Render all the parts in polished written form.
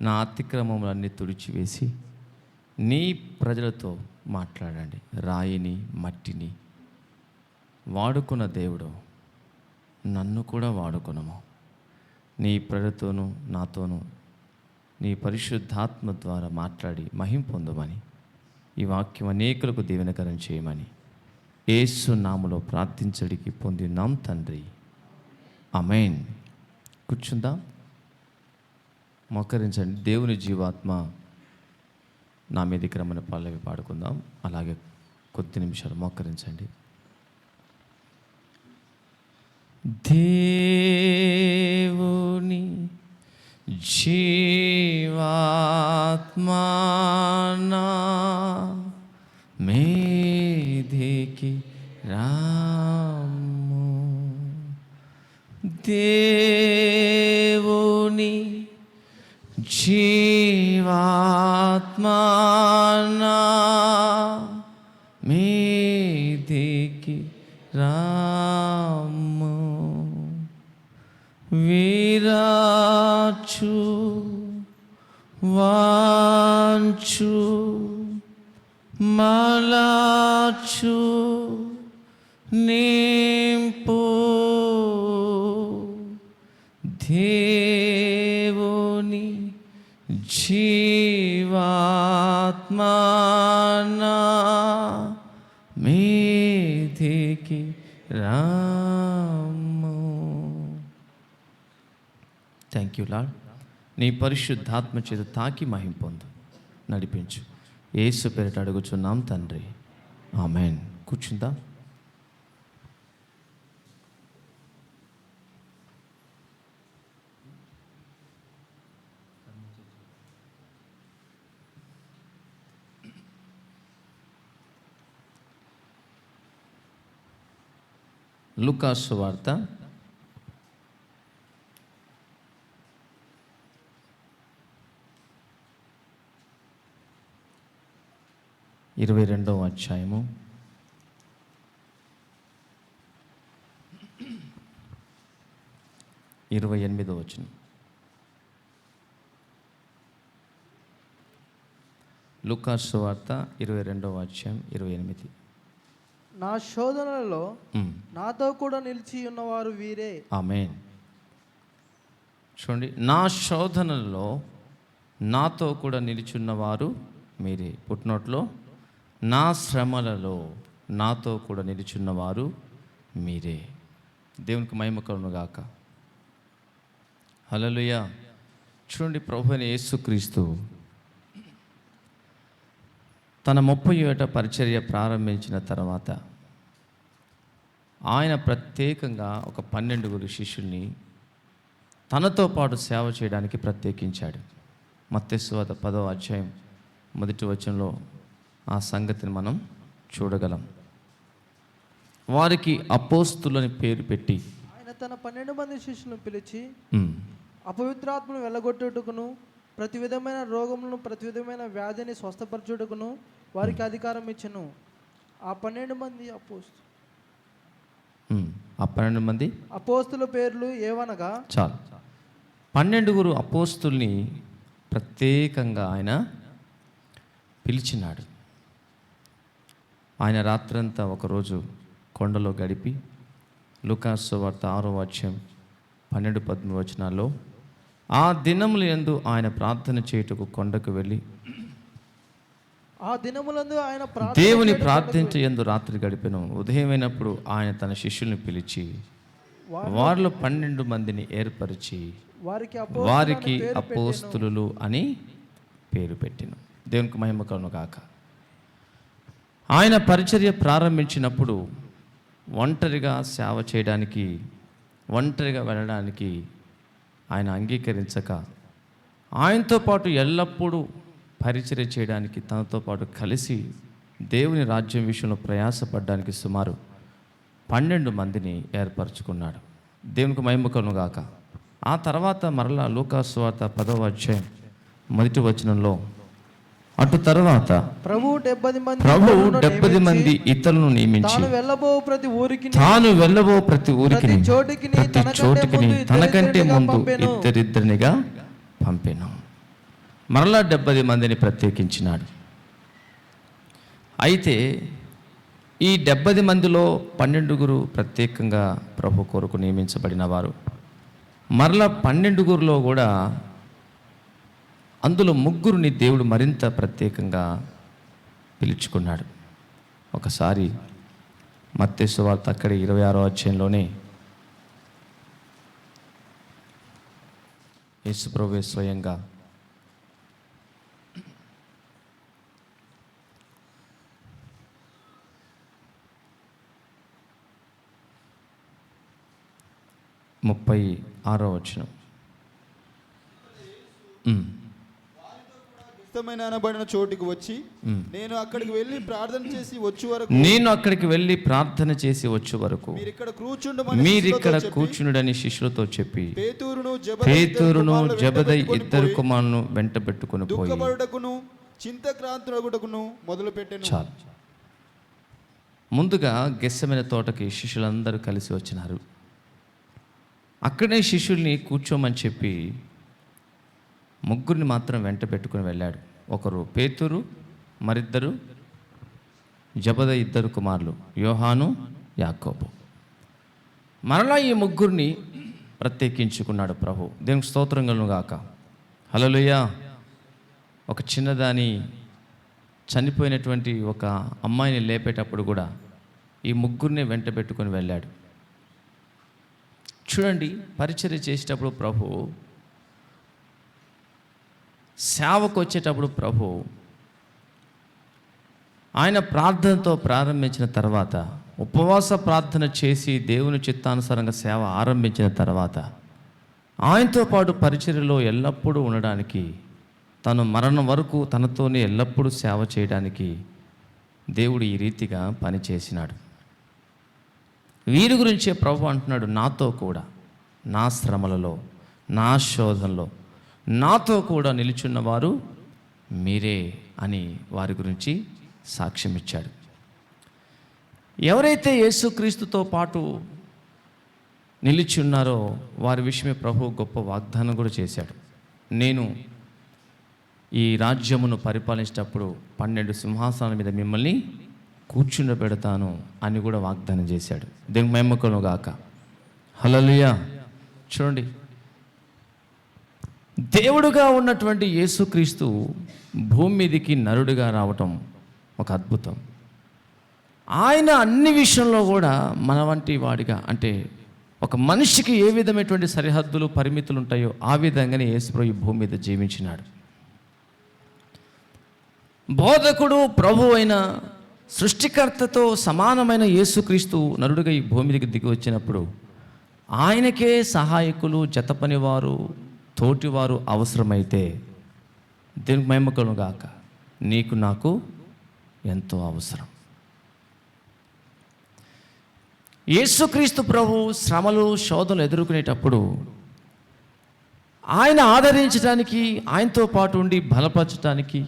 నా అతిక్రమములన్నీ తుడిచివేసి నీ ప్రజలతో మాట్లాడండి. రాయిని మట్టిని వాడుకున్న దేవుడు నన్ను కూడా వాడుకునము. నీ ప్రజలతోనూ నాతోనూ నీ పరిశుద్ధాత్మ ద్వారా మాట్లాడి మహిమ పొందమని, ఈ వాక్యం అనేకులకు దీవెనకరం చేయమని యేసు నామములో ప్రార్థించడికి పొందినాం తండ్రి, ఆమేన్. కూర్చుందాం, మోకరించండి. దేవుని జీవాత్మ నా మీదకి రమ్మని పల్లవి పాడుకుందాం. అలాగే కొద్ది నిమిషాలు మోకరించండి. దేవుని జీవాత్మా నా మీదికి రాము. దేవుని జీవాత్మా నా మీదికి రాము. విరాచు వాంచు మలాచు నింపు దేవుని జీవాత్మా నా మీదికి రాము. Thank you lord. నీ పరిశుద్ధాత్మ చేత తాకి మహిమ పొందు, నడిపించు. యేసు పేరిట అడుగుచున్నాం తండ్రి, ఆమేన్. కూర్చుందా. లూకా సువార్త 22వ అధ్యాయము 28వ వచనం. లూకా సువార్త 22వ అధ్యాయం 28. నా శోధనలలో నాతో కూడా నిలిచి ఉన్నవారు వీరే. ఆమేన్. చూడండి, నా శోధనలలో నాతో కూడా నిలిచున్నవారు మీరే. పుట్టినట్లో నా శ్రమలలో నాతో కూడా నిలిచున్నవారు మీరే. దేవునికి మహిమ కలుగును గాక. హల్లెలూయా. చూడండి, ప్రభువైన యేసుక్రీస్తు తన 30 ఏట పరిచర్య ప్రారంభించిన తర్వాత ఆయన ప్రత్యేకంగా ఒక 12 శిష్యుల్ని తనతో పాటు సేవ చేయడానికి ప్రత్యేకించాడు. మత్తయి సువార్త 10వ అధ్యాయం 1వ వచనంలో ఆ సంగతిని మనం చూడగలం. వారికి అపోస్తులని పేరు పెట్టి ఆయన తన 12 మంది శిష్యులను పిలిచి అపవిత్రాత్మను వెళ్ళగొట్టుటకును ప్రతి విధమైన రోగములను ప్రతి విధమైన వ్యాధిని స్వస్థపరచుటకును వారికి అధికారం ఇచ్చెను. ఆ 12 మంది అపోస్తుల పేర్లు ఏవనగా, చాలు, 12 అపోస్తుల్ని ప్రత్యేకంగా ఆయన పిలిచినాడు. ఆయన రాత్రంతా ఒకరోజు కొండలో గడిపి లూకా సువార్త 6వ అధ్యాయం 12-13 వచనాల్లో ఆ దినముల యందు ఆయన ప్రార్థన చేయుటకు కొండకు వెళ్ళి ఆ దినములందు ఆయన దేవుని ప్రార్థించయందు రాత్రి గడిపెను. ఉదయమైనప్పుడు ఆయన తన శిష్యుల్ని పిలిచి వారిలో 12 మందిని ఏర్పరిచి వారికి అపోస్తులు అని పేరు పెట్టెను. దేవునికి మహిమ కలుగును గాక. ఆయన పరిచర్య ప్రారంభించినప్పుడు ఒంటరిగా సేవ చేయడానికి, ఒంటరిగా వెళ్ళడానికి ఆయన అంగీకరించక ఆయనతో పాటు ఎల్లప్పుడూ పరిచర్య చేయడానికి తనతో పాటు కలిసి దేవుని రాజ్యం విషయంలో ప్రయాసపడడానికి సుమారు 12 మందిని ఏర్పరచుకున్నాడు. దేవునికి మహిమ కలుగును గాక. ఆ తర్వాత మరలా లూకా సువార్త 10వ అధ్యాయం 1వ వచనంలో అటు తర్వాత ప్రభువు 70 మంది ఇతరులను నియమించి తాను వెళ్ళబో ప్రతి ఊరికి ప్రతి చోటికి తనకంటే ముందు ఇద్దరిద్దరినిగా పంపెను. మరలా 70 మందిని ప్రత్యేకించినాడు. అయితే ఈ 70 మందిలో 12 ప్రత్యేకంగా ప్రభు కొరకు నియమించబడిన వారు. మరలా 12 కూడా అందులో 3 దేవుడు మరింత ప్రత్యేకంగా పిలుచుకున్నాడు. ఒకసారి మత్తయి సువార్త అక్కడే 26వ అధ్యాయంలోనే యేసు ప్రభువే స్వయంగా ముప్పై 6వ వచనం. ఇష్టమైన అనబడిన చోటికి వచ్చి నేను అక్కడికి వెళ్ళి ప్రార్థన చేసి వచ్చే వరకు మీరిక్కడ కూర్చుండని శిష్యులతో చెప్పి పేతురును జెబెదయి 2 కుమారులను వెంట పెట్టుకుని పోయి చింతాక్రాంతుడగుటకును మొదలుపెట్టెను. చాలు. ముందుగా గెస్సెమనే తోటకి శిష్యులందరూ కలిసి వచ్చినారు. అక్కడే శిష్యుల్ని కూర్చోమని చెప్పి 3 మాత్రం వెంట పెట్టుకుని వెళ్ళాడు. ఒకరు పేతురు, మరిద్దరు జెబెదయి 2 కుమారులు యోహాను, యాకోబు. మరలా ఈ 3 ప్రత్యేకించుకున్నాడు ప్రభు. దేవునికి స్తోత్రం కలుగును గాక. హల్లెలూయా. ఒక చిన్నదాని చనిపోయినటువంటి ఒక అమ్మాయిని లేపేటప్పుడు కూడా ఈ 3 వెంట పెట్టుకుని వెళ్ళాడు. చూడండి, పరిచర్య చేసేటప్పుడు ప్రభు, సేవకు వచ్చేటప్పుడు ప్రభు ఆయన ప్రార్థనతో ప్రారంభించిన తర్వాత, ఉపవాస ప్రార్థన చేసి దేవుని చిత్తానుసారంగా సేవ ఆరంభించిన తర్వాత ఆయనతో పాటు పరిచర్యలో ఎల్లప్పుడూ ఉండడానికి, తను మరణం వరకు తనతోనే ఎల్లప్పుడూ సేవ చేయడానికి దేవుడు ఈ రీతిగా పనిచేసినాడు. వీరి గురించే ప్రభు అంటున్నాడు, నాతో కూడా నా శ్రమలలో, నా శోధనలో నాతో కూడా నిలుచున్నవారు మీరే అని వారి గురించి సాక్ష్యం ఇచ్చాడు. ఎవరైతే యేసుక్రీస్తుతో పాటు నిలిచి ఉన్నారో వారి విషయమే ప్రభు గొప్ప వాగ్దానం కూడా చేశాడు. నేను ఈ రాజ్యమును పరిపాలించేటప్పుడు 12 సింహాసనాల మీద మిమ్మల్ని కూర్చుండబెడతాను అని కూడా వాగ్దానం చేశాడు. దేవుని మహిమ కలుగును గాక. హల్లెలూయా. చూడండి, దేవుడుగా ఉన్నటువంటి యేసుక్రీస్తు భూమి మీదికి నరుడిగా రావటం ఒక అద్భుతం. ఆయన అన్ని విషయంలో కూడా మన వంటి వాడిగా, అంటే ఒక మనిషికి ఏ విధమైనటువంటి సరిహద్దులు పరిమితులు ఉంటాయో ఆ విధంగానే యేసుప్రభు ఈ భూమి మీద జీవించినాడు. బోధకుడు ప్రభు అయిన సృష్టికర్తతో సమానమైన యేసుక్రీస్తు నరుడిగా ఈ భూమి మీదకి దిగి వచ్చినప్పుడు ఆయనకే సహాయకులు, జతపనివారు, తోటివారు అవసరమైతే దేవునికి మహిమ కలుగును గాక. నీకు నాకు ఎంతో అవసరం. యేసుక్రీస్తు ప్రభు శ్రమలు, శోధనలు ఎదుర్కొనేటప్పుడు ఆయన ఆదరించడానికి, ఆయనతో పాటు ఉండి బలపరచడానికి,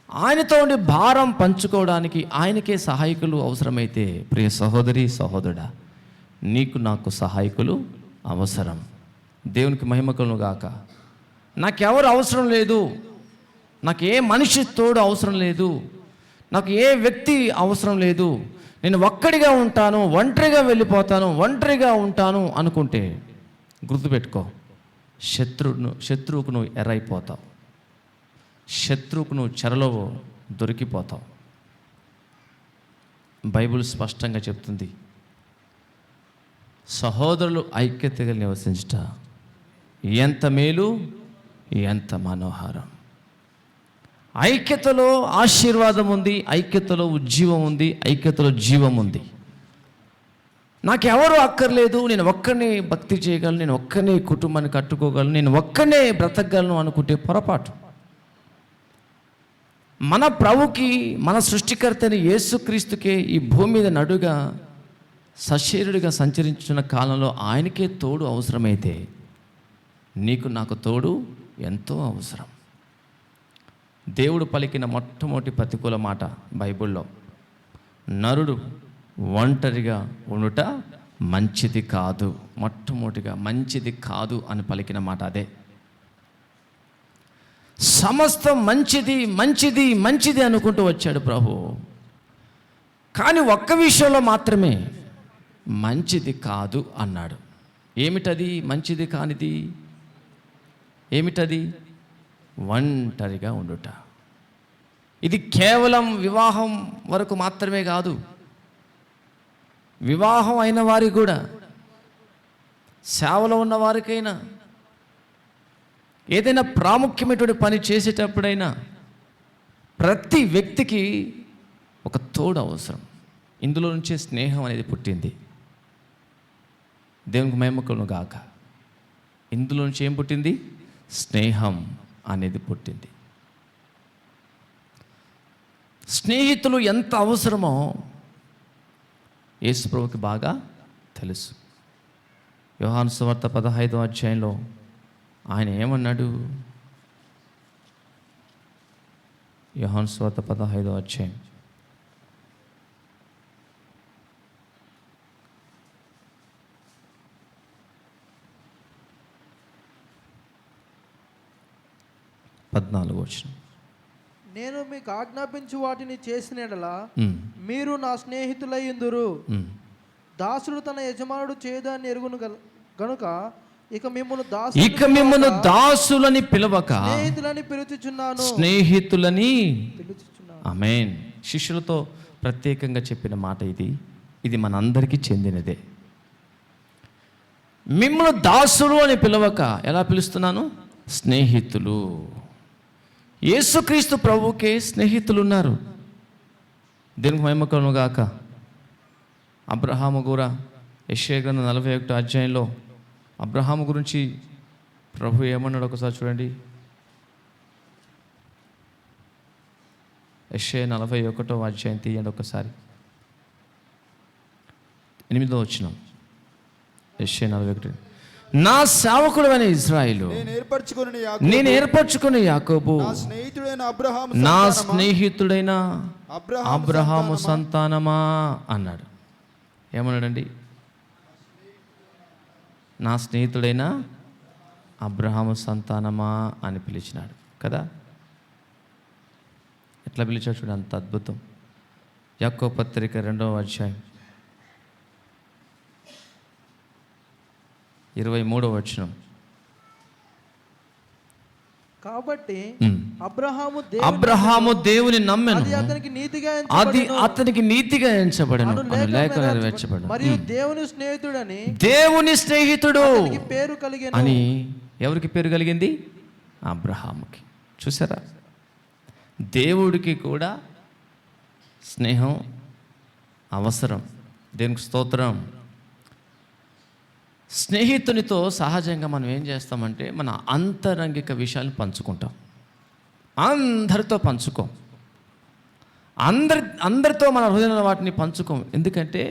ఆయనతో ఉండి భారం పంచుకోవడానికి ఆయనకే సహాయకులు అవసరమైతే, ప్రియ సహోదరి సహోదరుడా, నీకు నాకు సహాయకులు అవసరం. దేవునికి మహిమ కలుగును గాక. నాకెవరు అవసరం లేదు, నాకు ఏ మనిషి తోడు అవసరం లేదు, నాకు ఏ వ్యక్తి అవసరం లేదు, నేను ఒక్కడిగా ఉంటాను, ఒంటరిగా వెళ్ళిపోతాను, ఒంటరిగా ఉంటాను అనుకుంటే గుర్తుపెట్టుకో, శత్రువుకు నువ్వు ఎర్రైపోతావు, శత్రువుకు నువ్వు చెరలో దొరికిపోతావు. బైబిల్ స్పష్టంగా చెప్తుంది, సహోదరులు ఐక్యతగా నివసించుట ఎంత మేలు, ఎంత మనోహరం. ఐక్యతలో ఆశీర్వాదం ఉంది, ఐక్యతలో ఉజ్జీవం ఉంది, ఐక్యతలో జీవం ఉంది. నాకెవరు అక్కర్లేదు, నేను ఒక్కనే భక్తి చేయగలను, నేను ఒక్కనే కుటుంబాన్ని కట్టుకోగలను, నేను ఒక్కనే బ్రతకగలను అనుకుంటే పొరపాటు. మన ప్రభుకి, మన సృష్టికర్తని యేసుక్రీస్తుకే ఈ భూమి మీద నడుగా సశరీరుడిగా సంచరించున్న కాలంలో ఆయనకే తోడు అవసరమైతే నీకు నాకు తోడు ఎంతో అవసరం. దేవుడు పలికిన మొట్టమొదటి ప్రతికూల మాట బైబిల్లో, నరుడు ఒంటరిగా ఉండుట మంచిది కాదు. మొట్టమొదటిగా మంచిది కాదు అని పలికిన మాట అదే. సమస్తం మంచిది మంచిది మంచిది అనుకుంటూ వచ్చాడు ప్రభు. కానీ ఒక్క విషయంలో మాత్రమే మంచిది కాదు అన్నాడు. ఏమిటది మంచిది కానిది? ఏమిటది? ఒంటరిగా ఉండుట. ఇది కేవలం వివాహం వరకు మాత్రమే కాదు, వివాహం అయిన వారికి కూడా, సేవలో ఉన్న వారికైనా, ఏదైనా ప్రాముఖ్యమైనటువంటి పని చేసేటప్పుడైనా ప్రతి వ్యక్తికి ఒక తోడు అవసరం. ఇందులో నుంచే స్నేహం అనేది పుట్టింది. దేవునికి మహిమ కలుగును గాక. ఇందులో నుంచి ఏం పుట్టింది? స్నేహం అనేది పుట్టింది. స్నేహితులు ఎంత అవసరమో యేసు ప్రభువుకి బాగా తెలుసు. యోహాను సువార్త 15వ అధ్యాయంలో ఆయన ఏమన్నాడు? యోహాను సువార్త 15వ అధ్యాయం పద్నాలుగు వచనం. నేను మీకు ఆజ్ఞాపించు వాటిని చేసిన యెడల మీరు నా స్నేహితులయ్యుందురు. దాసుడు తన యజమానుడు చేయదాన్ని ఎరుగును గనుక ఇక మిమ్మల్ని దాసులని పిలవక స్నేహితులని పిలుచుచున్నాను. ఆమేన్. శిష్యులతో ప్రత్యేకంగా చెప్పిన మాట ఇది. ఇది మనందరికీ చెందినదే. మిమ్మల్ని దాసులు అని పిలవక ఎలా పిలుస్తున్నాను? స్నేహితులు. యేసుక్రీస్తు ప్రభువుకే స్నేహితులు ఉన్నారు. దేవునికి మహిమ కలుగును గాక. అబ్రహాము కూడా యెషయా గ్రంథం 41వ అధ్యాయంలో అబ్రహాము గురించి ప్రభు ఏమన్నాడు ఒకసారి చూడండి. యెషయా 41వ అధ్యాయం తీయండి ఒకసారి. 8వ వచనం. యెషయా 41. నా సేవకుడు అని ఇశ్రాయేలు, నేను ఏర్పరచుకుని యాకోబు, నా స్నేహితుడైన అబ్రహాము సంతానమా అన్నాడు. ఏమన్నాడండి? నా స్నేహితుడైన అబ్రహాము సంతానమా అని పిలిచినాడు కదా. ఎట్లా పిలిచాడు చూడండి, అంత అద్భుతం. యాకోబు పత్రిక 2వ అధ్యాయం 23వ వచనం. కాబట్టి అబ్రహాము దేవుని నమ్మెను, అది అతనికి నీతిగా ఎంచబడెను అని లేఖ నెరవేర్చబడెను. మరియు దేవుని స్నేహితుడు పేరు కలిగెను అని ఎవరికి పేరు కలిగింది? అబ్రహాముకి. చూసారా, దేవుడికి కూడా స్నేహం అవసరం. దేవునికి స్తోత్రం. స్నేహితునితో సహజంగా మనం ఏం చేస్తామంటే మన అంతరంగిక విషయాలు పంచుకుంటాం. అందరితో పంచుకోం, అందరితో మన హృదయంలో వాటిని పంచుకోం. ఎందుకంటే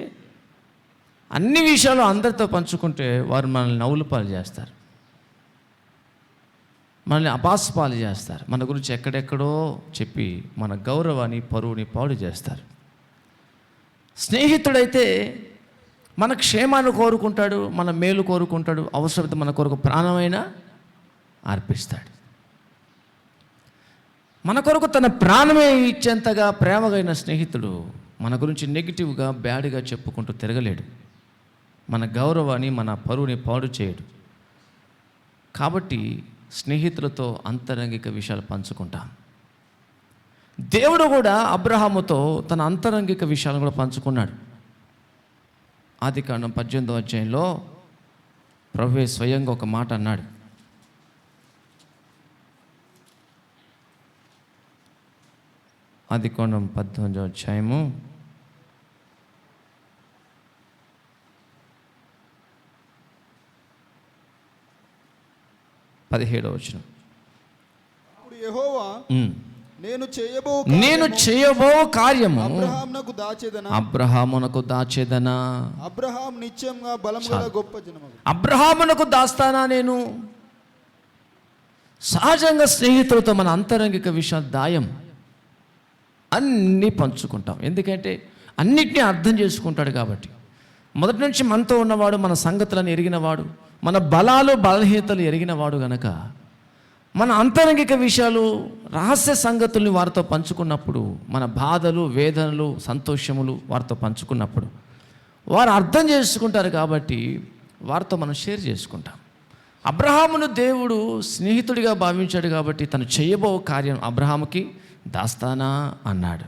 అన్ని విషయాలు అందరితో పంచుకుంటే వారు మనల్ని నవ్వుల పాలు చేస్తారు, మనల్ని అపాస్పాలు చేస్తారు, మన గురించి ఎక్కడెక్కడో చెప్పి మన గౌరవాన్ని పరువుని పాడు చేస్తారు. స్నేహితుడైతే మన క్షేమాన్ని కోరుకుంటాడు, మన మేలు కోరుకుంటాడు, అవసరమైతే మన కొరకు ప్రాణమైనా అర్పిస్తాడు. మన కొరకు తన ప్రాణమే ఇచ్చేంతగా ప్రేమగైన స్నేహితుడు మన గురించి నెగిటివ్గా బ్యాడ్గా చెప్పుకుంటూ తిరగలేడు, మన గౌరవాన్ని మన పరువుని పాడు చేయడు. కాబట్టి స్నేహితులతో అంతరంగిక విషయాలు పంచుకుంటాం. దేవుడు కూడా అబ్రహాముతో తన అంతరంగిక విషయాలను కూడా పంచుకున్నాడు. ఆదికాండం 18వ అధ్యాయంలో ప్రభువే స్వయంగా ఒక మాట అన్నాడు. ఆదికాండం 18వ అధ్యాయము 17వ వచనం. నేను చేయబో కార్యము అబ్రహామునకు దాచేదనా. అబ్రహామునకు దాస్తానా నేను? సహజంగా స్నేహితులతో మన అంతరంగిక విషయాలు దాయం, అన్నీ పంచుకుంటాం. ఎందుకంటే అన్నిటినీ అర్థం చేసుకుంటాడు కాబట్టి. మొదటి నుంచి మనతో ఉన్నవాడు, మన సంగతులను ఎరిగినవాడు, మన బలాలు బలహీనతలు ఎరిగినవాడు గనక మన అంతరంగిక విషయాలు, రహస్య సంగతుల్ని వారితో పంచుకున్నప్పుడు, మన బాధలు, వేదనలు, సంతోషములు వారితో పంచుకున్నప్పుడు వారు అర్థం చేసుకుంటారు. కాబట్టి వారితో మనం షేర్ చేసుకుంటాం. అబ్రహామును దేవుడు స్నేహితుడిగా భావించాడు కాబట్టి తను చేయబో కార్యం అబ్రహాముకి దాస్తానా అన్నాడు.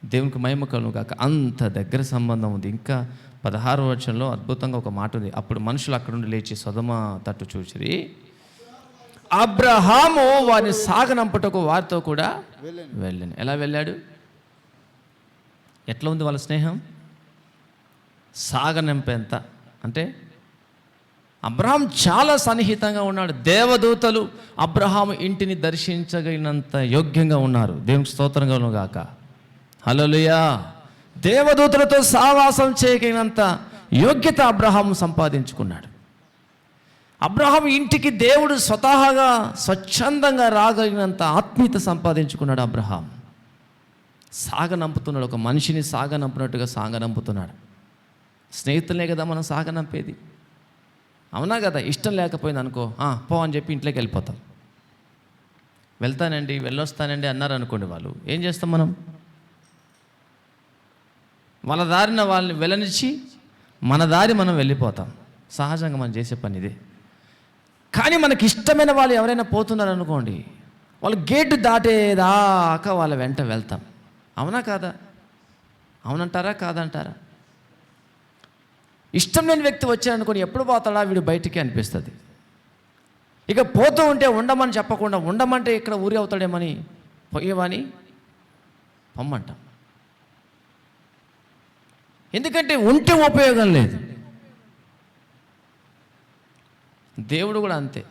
దేవునికి మహిమ కలుగును గాక. అంత దగ్గర సంబంధం ఉంది. ఇంకా 16వ వచనంలో అద్భుతంగా ఒక మాట ఉంది. అప్పుడు మనుషులు అక్కడ నుండి లేచి సొదొమ తట్టు చూసిరి. అబ్రహాము వారిని సాగనంపుటకు వారితో కూడా వెళ్ళాను. ఎలా వెళ్ళాడు? ఎట్లా ఉంది వాళ్ళ స్నేహం? సాగనంపేంత అంటే అబ్రహాం చాలా సన్నిహితంగా ఉన్నాడు. దేవదూతలు అబ్రహాము ఇంటిని దర్శించగలిగినంత యోగ్యంగా ఉన్నారు. దేవునికి స్తోత్రం కలుగును గాక. హల్లెలూయా. దేవదూతలతో సావాసం చేయగలిగినంత యోగ్యత అబ్రహాము సంపాదించుకున్నాడు. అబ్రహాం ఇంటికి దేవుడు స్వతహాగా స్వచ్ఛందంగా రాగలిగినంత ఆత్మీయత సంపాదించుకున్నాడు. అబ్రహాం సాగనంపుతున్నాడు. ఒక మనిషిని సాగనంపినట్టుగా సాగనంపుతున్నాడు. స్నేహితులనే కదా మనం సాగనంపేది, అవునా కదా? ఇష్టం లేకపోయింది అనుకో, పో అని చెప్పి ఇంట్లోకి వెళ్ళిపోతాం. వెళ్తానండి, వెళ్ళొస్తానండి అన్నారు అనుకోండి, వాళ్ళు ఏం చేస్తాం? మనం వాళ్ళ దారిన వాళ్ళని వెళ్ళనిచ్చి మన దారి మనం వెళ్ళిపోతాం. సహజంగా మనం చేసే పని ఇదే. కానీ మనకి ఇష్టమైన వాళ్ళు ఎవరైనా పోతున్నారు అనుకోండి, వాళ్ళు గేటు దాటేదాకా వాళ్ళ వెంట వెళ్తాం. అవునా కాదా? అవునంటారా కాదంటారా? ఇష్టం లేని వ్యక్తి వచ్చారనుకోని ఎప్పుడు పోతాడా వీడు బయటికి అనిపిస్తుంది. ఇక పోతూ ఉంటే ఉండమని చెప్పకుండా, ఉండమంటే ఇక్కడ ఊరి అవుతాడేమని పోయేవాని పొమ్మంటాం. ఎందుకంటే ఉంటే ఉపయోగం లేదు. దేవుడు కూడా అంతే.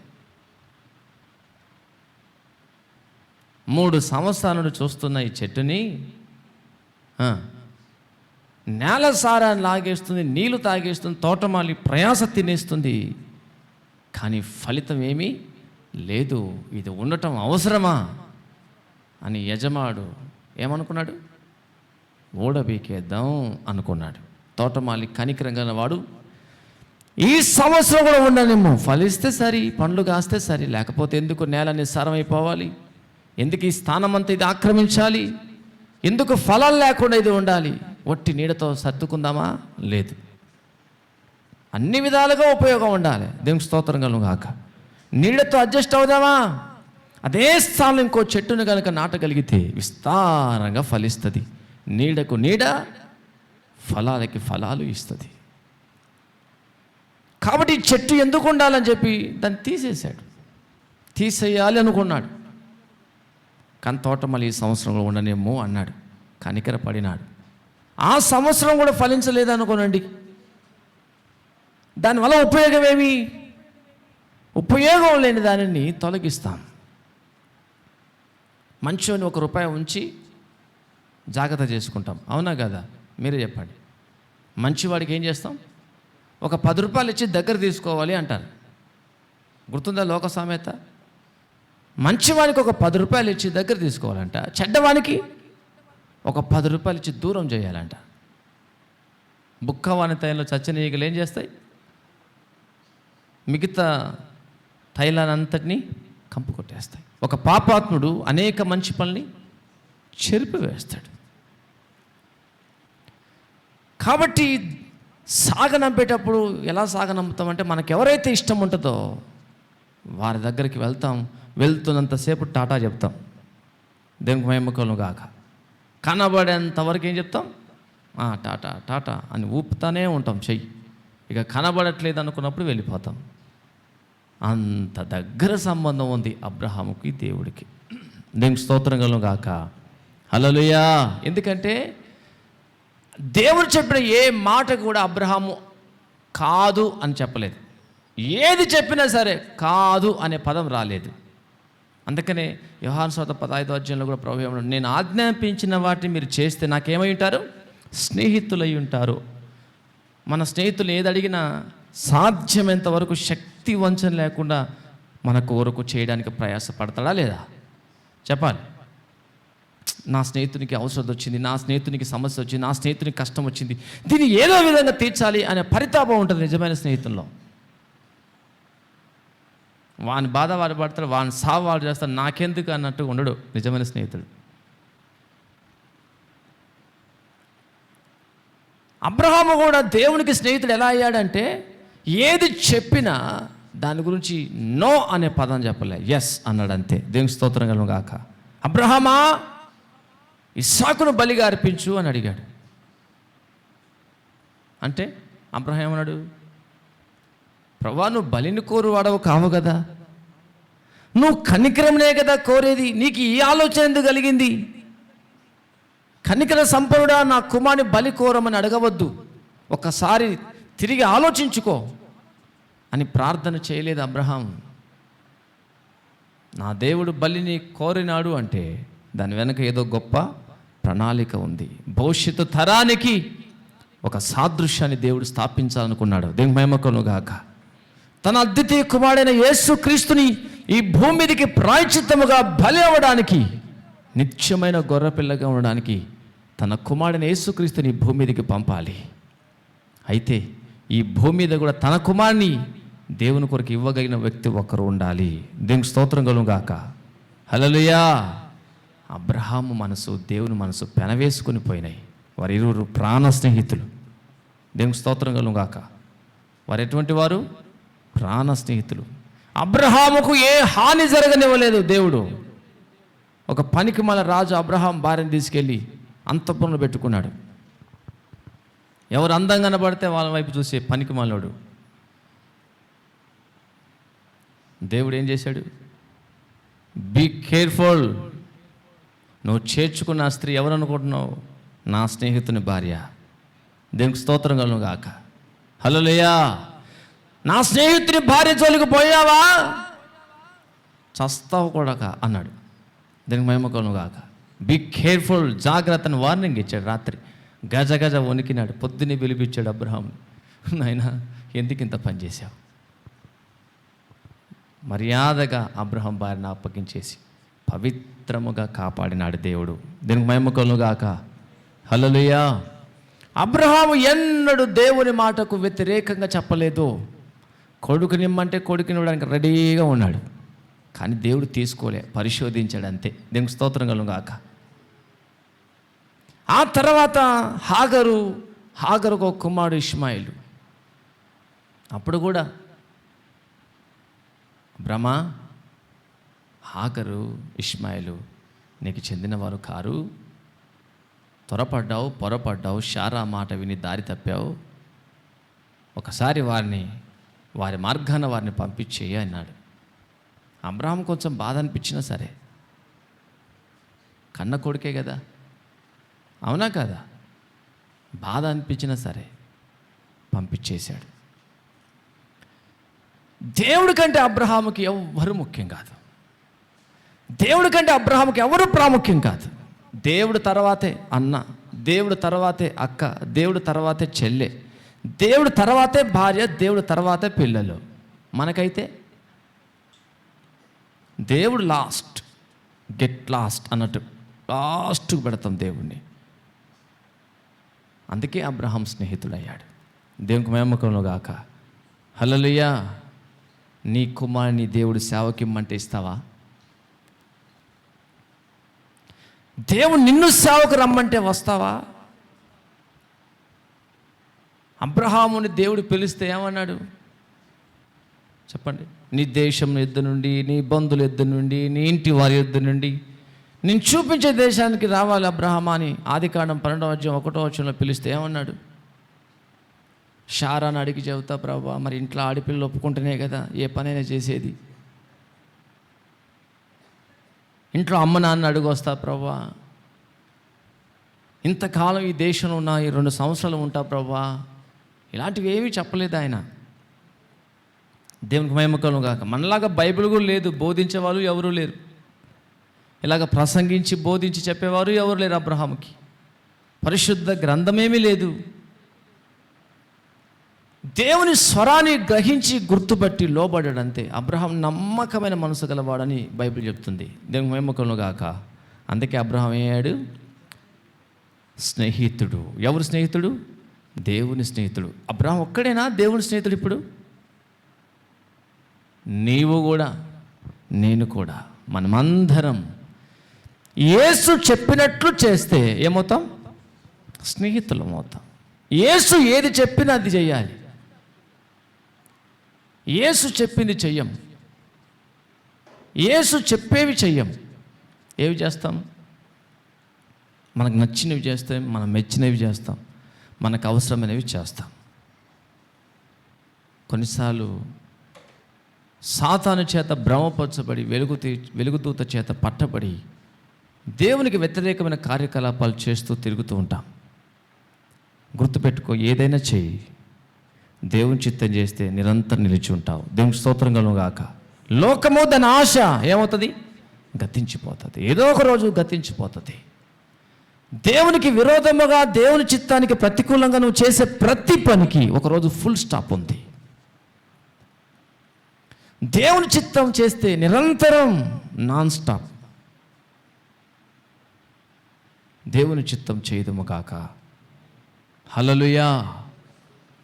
3 సంవత్సరాల నుండి చూస్తున్న ఈ చెట్టుని నేల సారాన్ని లాగేస్తుంది, నీళ్లు తాగేస్తుంది, తోటమాలి ప్రయాస తినేస్తుంది, కానీ ఫలితం ఏమీ లేదు. ఇది ఉండటం అవసరమా అని యజమాడు ఏమనుకున్నాడు? ఓడబీకేద్దాం అనుకున్నాడు. తోటమాలి కనికరంగా వాడు ఈ సంవత్సరం కూడా ఉండనేమో, ఫలిస్తే సరి, పండ్లు కాస్తే సరి, లేకపోతే ఎందుకు నేల నిస్సారం అయిపోవాలి? ఎందుకు ఈ స్థానం అంతా ఇది ఆక్రమించాలి? ఎందుకు ఫలాలు లేకుండా ఇది ఉండాలి? ఒట్టి నీడతో సర్దుకుందామా? లేదు, అన్ని విధాలుగా ఉపయోగం ఉండాలి. దేవునికి స్తోత్రం కలుగును గాక. నీడతో అడ్జస్ట్ అవుదామా? అదే స్థానంలో ఇంకో చెట్టును కనుక నాటగలిగితే విస్తారంగా ఫలిస్తుంది. నీడకు నీడ, ఫలాలకి ఫలాలు ఇస్తుంది. కాబట్టి ఈ చెట్టు ఎందుకు ఉండాలని చెప్పి దాన్ని తీసేశాడు. తీసేయాలి అనుకున్నాడు. కానీ తోటమాలి ఈ సంవత్సరంలో ఉండనేమో అన్నాడు. కనికర పడినాడు. ఆ సంవత్సరం కూడా ఫలించలేదు అనుకోనండి. దానివల్ల ఉపయోగం ఏమి? ఉపయోగం లేని దానిని తొలగిస్తాం. మంచోని ₹1 ఉంచి జాగ్రత్త చేసుకుంటాం, అవునా కదా? మీరే చెప్పండి. మంచివాడికి ఏం చేస్తాం? ఒక ₹10 ఇచ్చి దగ్గర తీసుకోవాలి అంటారు. గుర్తుందా లోక సామెత? మంచివాడికి ఒక ₹10 ఇచ్చి దగ్గర తీసుకోవాలంట, చెడ్డవానికి ఒక ₹10 ఇచ్చి దూరం చేయాలంట. బుక్కవాని తైలంలో చచ్చిన ఈగలు ఏం చేస్తాయి? మిగతా తైలాన్ని అంతటినీ కంపు కొట్టేస్తాయి. ఒక పాపాత్ముడు అనేక మంచి పనుల్ని చెరిపివేస్తాడు. కాబట్టి సాగనంపేటప్పుడు ఎలా సాగనంపుతామంటే, మనకెవరైతే ఇష్టం ఉంటుందో వారి దగ్గరికి వెళ్తాం. వెళ్తున్నంతసేపు టాటా చెప్తాం. దేవునికి మహిమ కలుగును గాక. కనబడేంతవరకు ఏం చెప్తాం? టాటా టాటా అని ఊపుతానే ఉంటాం చెయ్యి. ఇక కనబడట్లేదు అనుకున్నప్పుడు వెళ్ళిపోతాం. అంత దగ్గర సంబంధం ఉంది అబ్రహాముకి దేవుడికి. దేవునికి స్తోత్రం కలుగును గాక. హల్లెలూయా. ఎందుకంటే దేవుడు చెప్పిన ఏ మాట కూడా అబ్రహాము కాదు అని చెప్పలేదు. ఏది చెప్పినా సరే కాదు అనే పదం రాలేదు. అందుకనే యోహాను సువార్త 15వ అధ్యాయంలో కూడా ప్రభువు ఏమన్నాడు? నేను ఆజ్ఞాపించిన వాటిని మీరు చేస్తే నాకేమై ఉంటారు? స్నేహితులై ఉంటారు. మన స్నేహితులు ఏది అడిగినా సాధ్యమైనంత వరకు శక్తి వంచన లేకుండా మన కొరకు చేయడానికి ప్రయాసపడతాడా లేదా? చెప్పాలి. నా స్నేహితునికి అవసరం వచ్చింది, నా స్నేహితునికి సమస్య వచ్చింది, నా స్నేహితునికి కష్టం వచ్చింది, దీన్ని ఏదో విధంగా తీర్చాలి అనే పరితాపం ఉంటుంది నిజమైన స్నేహితుల్లో. వాని బాధ వాడు పడతాడు, వాని సావు వాడు చేస్తాడు, నాకెందుకు అన్నట్టు ఉండడు నిజమైన స్నేహితుడు. అబ్రహాము కూడా దేవునికి స్నేహితుడు ఎలా అయ్యాడంటే ఏది చెప్పినా దాని గురించి నో అనే పదం చెప్పలే, ఎస్ అన్నాడు అంతే. దేవునికి స్తోత్రం కలుగును గాక. అబ్రహామా ఇస్సాకును బలిగా అర్పించు అని అడిగాడు. అంటే అబ్రహాం ఏమన్నాడు? ప్రభువా, నువ్వు బలిని కోరు వాడవు కావు కదా, నువ్వు కనికరమునే కదా కోరేది, నీకు ఈ ఆలోచన ఎందుకు కలిగింది? కనికర సంపన్నుడా, నా కుమారుని బలి కోరమని అడగవద్దు, ఒకసారి తిరిగి ఆలోచించుకో అని ప్రార్థన చేయలేదు అబ్రహాం. నా దేవుడు బలిని కోరినాడు అంటే దాని వెనక ఏదో గొప్ప ప్రణాళిక ఉంది. భవిష్యత్తు తరానికి ఒక సాదృశ్యాన్ని దేవుడు స్థాపించాలనుకున్నాడు. దేవుని మహిమ కలుగును గాక. తన అద్వితీయ కుమారుడైన యేసు క్రీస్తుని ఈ భూమి మీదకి ప్రాయశ్చిత్తముగా బలి అవ్వడానికి, నిత్యమైన గొర్రెపిల్లగా ఉండడానికి తన కుమారుడైన యేసుక్రీస్తుని ఈ భూమి మీదకి పంపాలి. అయితే ఈ భూమి మీద కూడా తన కుమారుని దేవుని కొరకు ఇవ్వగలిగిన వ్యక్తి ఒకరు ఉండాలి. దేవునికి స్తోత్రం కలుగును గాక. హల్లెలూయా. అబ్రహాము మనసు దేవుని మనసు పెనవేసుకుని పోయినాయి. వారి ఇరువురు ప్రాణ స్నేహితులు. దేవునికి స్తోత్రం కలుగును గాక. వారు ఎటువంటి వారు? ప్రాణ స్నేహితులు. అబ్రహాముకు ఏ హాని జరగనివ్వలేదు దేవుడు. ఒక పనికి మళ్ళీ రాజు అబ్రహాం భార్యను తీసుకెళ్ళి అంతఃపురంలో పెట్టుకున్నాడు. ఎవరు అందంగా కనబడితే వాళ్ళ వైపు చూసే పనికి మాలోడు. దేవుడు ఏం చేశాడు? బీ కేర్ఫుల్, నువ్వు చేర్చుకున్న స్త్రీ ఎవరు అనుకుంటున్నావు? నా స్నేహితుని భార్య. దేవునికి స్తోత్రం కలుగును గాక. హల్లెలూయా. నా స్నేహితుని భార్య జోలికి పోయావా చస్తావు కొడక అన్నాడు. దీనికి మహిమ కలుగును గాక. బీ కేర్ఫుల్, జాగ్రత్తని వార్నింగ్ ఇచ్చాడు. రాత్రి గజ గజ వణికినాడు. పొద్దున్నే పిలిపించాడు అబ్రహాం. నాయనా, ఎందుకు ఇంత పని చేశావు? మర్యాదగా అబ్రహాం భార్యను అప్పగించేసి పవిత్రముగా కాపాడినాడు దేవుడు. దీనికి మహిమ కలుగును గాక. హల్లెలూయా. అబ్రహాము ఎన్నడూ దేవుని మాటకు వ్యతిరేకంగా చెప్పలేదు. కొడుకునిమ్మంటే కొడుకునివ్వడానికి రెడీగా ఉన్నాడు. కానీ దేవుడు తీసుకోలే, పరిశోధించాడు అంతే. దేవునికి స్తోత్రం కలుగును గాక. ఆ తర్వాత హాగరుకు ఒక కుమారుడు ఇష్మాయిలు. అప్పుడు కూడా బ్రహ్మ, హాగరు ఇష్మాయిలు నీకు చెందినవారు కారు, పొరపడ్డావు, శారా మాట విని దారి తప్పావు, ఒకసారి వారి మార్గాన వారిని పంపించేయి అన్నాడు. అబ్రహాం కొంచెం బాధ అనిపించినా సరే, కన్న కొడుకే కదా, అవునా కదా, బాధ అనిపించినా సరే పంపించేశాడు. దేవుడి కంటే అబ్రహాముకి ఎవ్వరు ముఖ్యం కాదు. దేవుడి కంటే అబ్రహాముకి ఎవరు ప్రాముఖ్యం కాదు. దేవుడు తర్వాతే అన్న, దేవుడు తర్వాతే అక్క, దేవుడు తర్వాతే చెల్లె, దేవుడు తర్వాతే భార్య, దేవుడు తర్వాతే పిల్లలు. మనకైతే దేవుడు లాస్ట్, గెట్ లాస్ట్ అన్నట్టు లాస్ట్కు పెడతాం దేవుణ్ణి. అందుకే అబ్రహాం స్నేహితుడయ్యాడు. దేవునికి మహిమ కలుగును గాక. హల్లెలూయా. నీ కుమారుని దేవుడు సేవకిమ్మంటే ఇస్తావా? దేవుడు నిన్ను సేవకు రమ్మంటే వస్తావా? అబ్రహాముని దేవుడు పిలిస్తే ఏమన్నాడు చెప్పండి? నీ దేశం యుద్ధ నుండి, నీ బంధువుల యుద్ధ నుండి, నీ ఇంటి వారి యుద్ధ నుండి నేను చూపించే దేశానికి రావాలి అబ్రహామా అని ఆదికాండం 12:1 పిలిస్తే ఏమన్నాడు? శారాను అడిగి చెబుతా ప్రభా, మరి ఇంట్లో ఆడపిల్లలు ఒప్పుకుంటేనే కదా ఏ పనైనా చేసేది. ఇంట్లో అమ్మ నాన్న అడుగు వస్తా ప్రభా, ఇంతకాలం ఈ దేశంలో ఉన్న 2 సంవత్సరాలు ఉంటా ప్రభా. ఇలాంటివి ఏమీ చెప్పలేదు ఆయన. దేవునికి మహిమ కలుగును గాక. మనలాగా బైబిల్ కూడా లేదు, బోధించేవాళ్ళు ఎవరూ లేరు, ఇలాగ ప్రసంగించి బోధించి చెప్పేవారు ఎవరు లేరు. అబ్రహాముకి పరిశుద్ధ గ్రంథమేమీ లేదు. దేవుని స్వరాన్ని గ్రహించి గుర్తుపట్టి లోబడాడంతే. అబ్రహాం నమ్మకమైన మనసు గలవాడని బైబిల్ చెప్తుంది. దేవునికి మహిమ కలుగును గాక. అందుకే అబ్రహాం అయ్యాడు స్నేహితుడు. ఎవరు స్నేహితుడు? దేవుని స్నేహితుడు. అబ్రహాం ఒక్కడేనా దేవుని స్నేహితుడు? ఇప్పుడు నీవు కూడా నేను కూడా మనమందరం యేసు చెప్పినట్లు చేస్తే ఏమవుతాం? స్నేహితులం అవుతాం. యేసు ఏది చెప్పినా అది చేయాలి. యేసు చెప్పింది చెయ్యం, యేసు చెప్పేవి చెయ్యం. ఏవి చేస్తాం? మనకు నచ్చినవి చేస్తాం, మనం మెచ్చినవి చేస్తాం, మనకు అవసరమైనవి చేస్తాం. కొన్నిసార్లు సాతాను చేత భ్రమపరచబడి వెలుగుదూత చేత పట్టబడి దేవునికి వ్యతిరేకమైన కార్యకలాపాలు చేస్తూ తిరుగుతూ ఉంటాం. గుర్తుపెట్టుకో, ఏదైనా చేయి, దేవుని చిత్తం చేస్తే నిరంతరం నిలిచి ఉంటావు. దేవునికి స్తోత్రం కలుగును గాక. లోకము దాని ఆశ ఏమవుతుంది? గతించిపోతుంది, ఏదో ఒక రోజు గతించిపోతుంది. దేవునికి విరోధముగా, దేవుని చిత్తానికి ప్రతికూలంగా నువ్వు చేసే ప్రతి పనికి ఒకరోజు ఫుల్ స్టాప్ ఉంది. దేవుని చిత్తం చేస్తే నిరంతరం నాన్ స్టాప్. దేవుని చిత్తం చేయదుము గాక. హల్లెలూయా.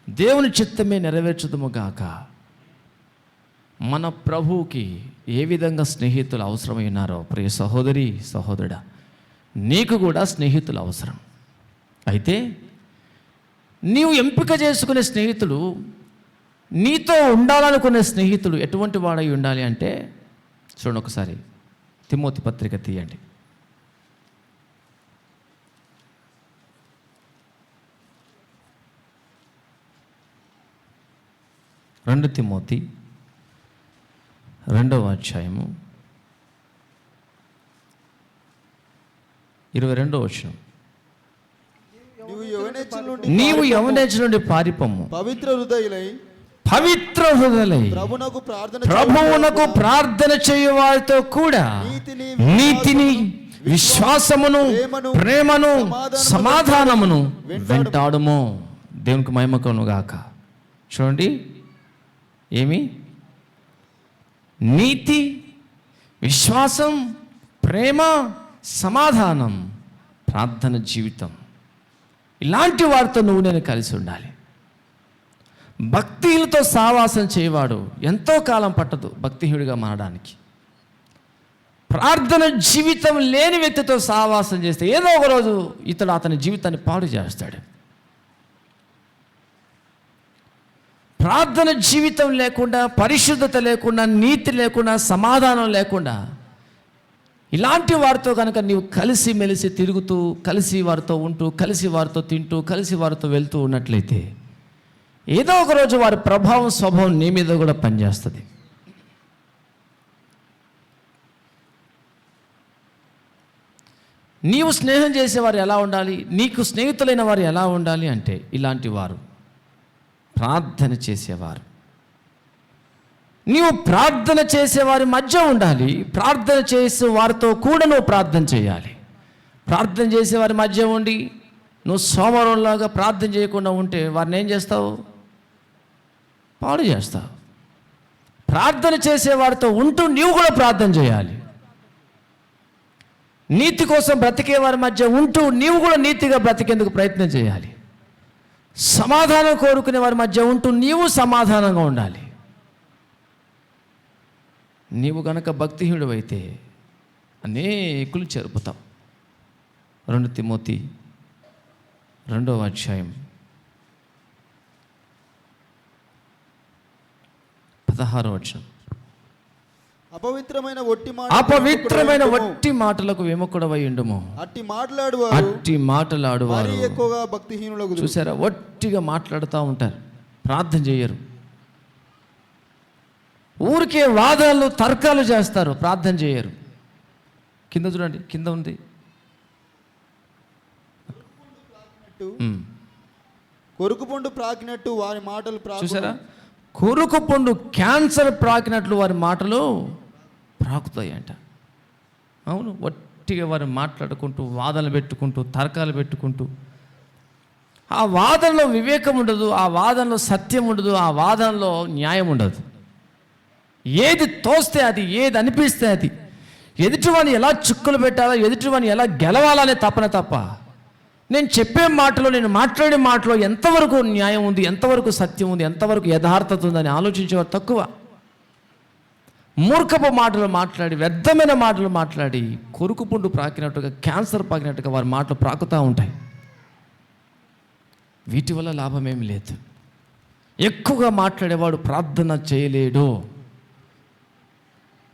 దేవుని చిత్తమే నెరవేర్చుదుము గాక. మన ప్రభువుకి ఏ విధంగా స్నేహితులు అవసరమైనారో ప్రియ సహోదరి సహోదరుడా, నీకు కూడా స్నేహితులు అవసరం. అయితే నీవు ఎంపిక చేసుకునే స్నేహితుడు, నీతో ఉండాలనుకునే స్నేహితుడు ఎటువంటి వాడై ఉండాలి అంటే, చూడండి ఒకసారి తిమోతి పత్రిక తీయండి. 2 తిమోతి 2వ అధ్యాయము 22వ వచనం. నీవు యవనేచ నుండి పారిపోము, పవిత్ర హృదయులై ప్రభువునకు ప్రార్థన చేయు వారితో కూడా నీతిని, విశ్వాసమును, ప్రేమను, సమాధానమును వెంటాడుము. దేవునికి మహిమ కలుగును గాక. చూడండి, ఏమి? నీతి, విశ్వాసం, ప్రేమ, సమాధానం, ప్రార్థన జీవితం. ఇలాంటి వారితో నువ్వు నేను కలిసి ఉండాలి. భక్తిహీనులతో సావాసం చేయవాడు ఎంతో కాలం పట్టదు భక్తిహీనుడిగా మారడానికి. ప్రార్థన జీవితం లేని వ్యక్తితో సావాసం చేస్తే ఏదో ఒక రోజు ఇతడు అతని జీవితాన్ని పాడు చేస్తాడు. ప్రార్థన జీవితం లేకుండా, పరిశుద్ధత లేకుండా, నీతి లేకుండా, సమాధానం లేకుండా ఇలాంటి వారితో కనుక నీవు కలిసి మెలిసి తిరుగుతూ, కలిసి వారితో ఉంటూ, కలిసి వారితో తింటూ, కలిసి వారితో వెళ్తూ ఉన్నట్లయితే ఏదో ఒక రోజు వారి ప్రభావం, స్వభావం నీ మీద కూడా పనిచేస్తుంది. నీవు స్నేహం చేసేవారు ఎలా ఉండాలి, నీకు స్నేహితులైన వారు ఎలా ఉండాలి అంటే, ఇలాంటి వారు ప్రార్థన చేసేవారు. నీవు ప్రార్థన చేసేవారి మధ్య ఉండాలి. ప్రార్థన చేసే వారితో కూడా నువ్వు ప్రార్థన చేయాలి. ప్రార్థన చేసేవారి మధ్య ఉండి నువ్వు సోమవారంలాగా ప్రార్థన చేయకుండా ఉంటే వారిని ఏం చేస్తావు? పాడు చేస్తావు. ప్రార్థన చేసేవారితో ఉంటూ నీవు కూడా ప్రార్థన చేయాలి. నీతి కోసం బ్రతికే వారి మధ్య ఉంటూ నీవు కూడా నీతిగా బ్రతికేందుకు ప్రయత్నం చేయాలి. సమాధానం కోరుకునే వారి మధ్య ఉంటూ నీవు సమాధానంగా ఉండాలి. నీవు గనక భక్తిహీనుడు అయితే అనేకులు చెరుపుతావు. 2 తిమోతి 2వ అధ్యాయం 16వ వచనం. అపవిత్రమైన వట్టి మాటలకు విముఖుడవై ఉండుము. అట్టి మాటలాడువారు ఎక్కువగా భక్తిహీనులకు. చూసారా, వట్టిగా మాట్లాడుతూ ఉంటారు, ప్రార్థన చేయరు. ఊరికే వాదాలు, తర్కాలు చేస్తారు, ప్రార్థన చేయరు. కింద చూడండి, కింద ఉంది. కొరుకు పండు ప్రాకినట్టు వారి మాటలు. చూసారా, కొరుకు పండు క్యాన్సర్ ప్రాకినట్లు వారి మాటలు ప్రాకుతాయి అంట. అవును, వట్టిగా వారు మాట్లాడుకుంటూ, వాదనలు పెట్టుకుంటూ, తర్కాలు పెట్టుకుంటూ, ఆ వాదనలో వివేకం ఉండదు, ఆ వాదనలో సత్యం ఉండదు, ఆ వాదనలో న్యాయం ఉండదు. ఏది తోస్తే అది, ఏది అనిపిస్తే అది, ఎదుటివాని ఎలా చుక్కలు పెట్టాలో, ఎదుటివాని ఎలా గెలవాలనే తపన తప్ప, నేను చెప్పే మాటలో, నేను మాట్లాడే మాటలో ఎంతవరకు న్యాయం ఉంది, ఎంతవరకు సత్యం ఉంది, ఎంతవరకు యథార్థత ఉందని ఆలోచించేవారు తక్కువ. మూర్ఖపు మాటలు మాట్లాడి, వ్యర్థమైన మాటలు మాట్లాడి, కొరుకు పుండు ప్రాకినట్టుగా, క్యాన్సర్ పాకినట్టుగా వారి మాటలు ప్రాకుతూ ఉంటాయి. వీటి వల్ల లాభమేమి లేదు. ఎక్కువగా మాట్లాడేవాడు ప్రార్థన చేయలేడు.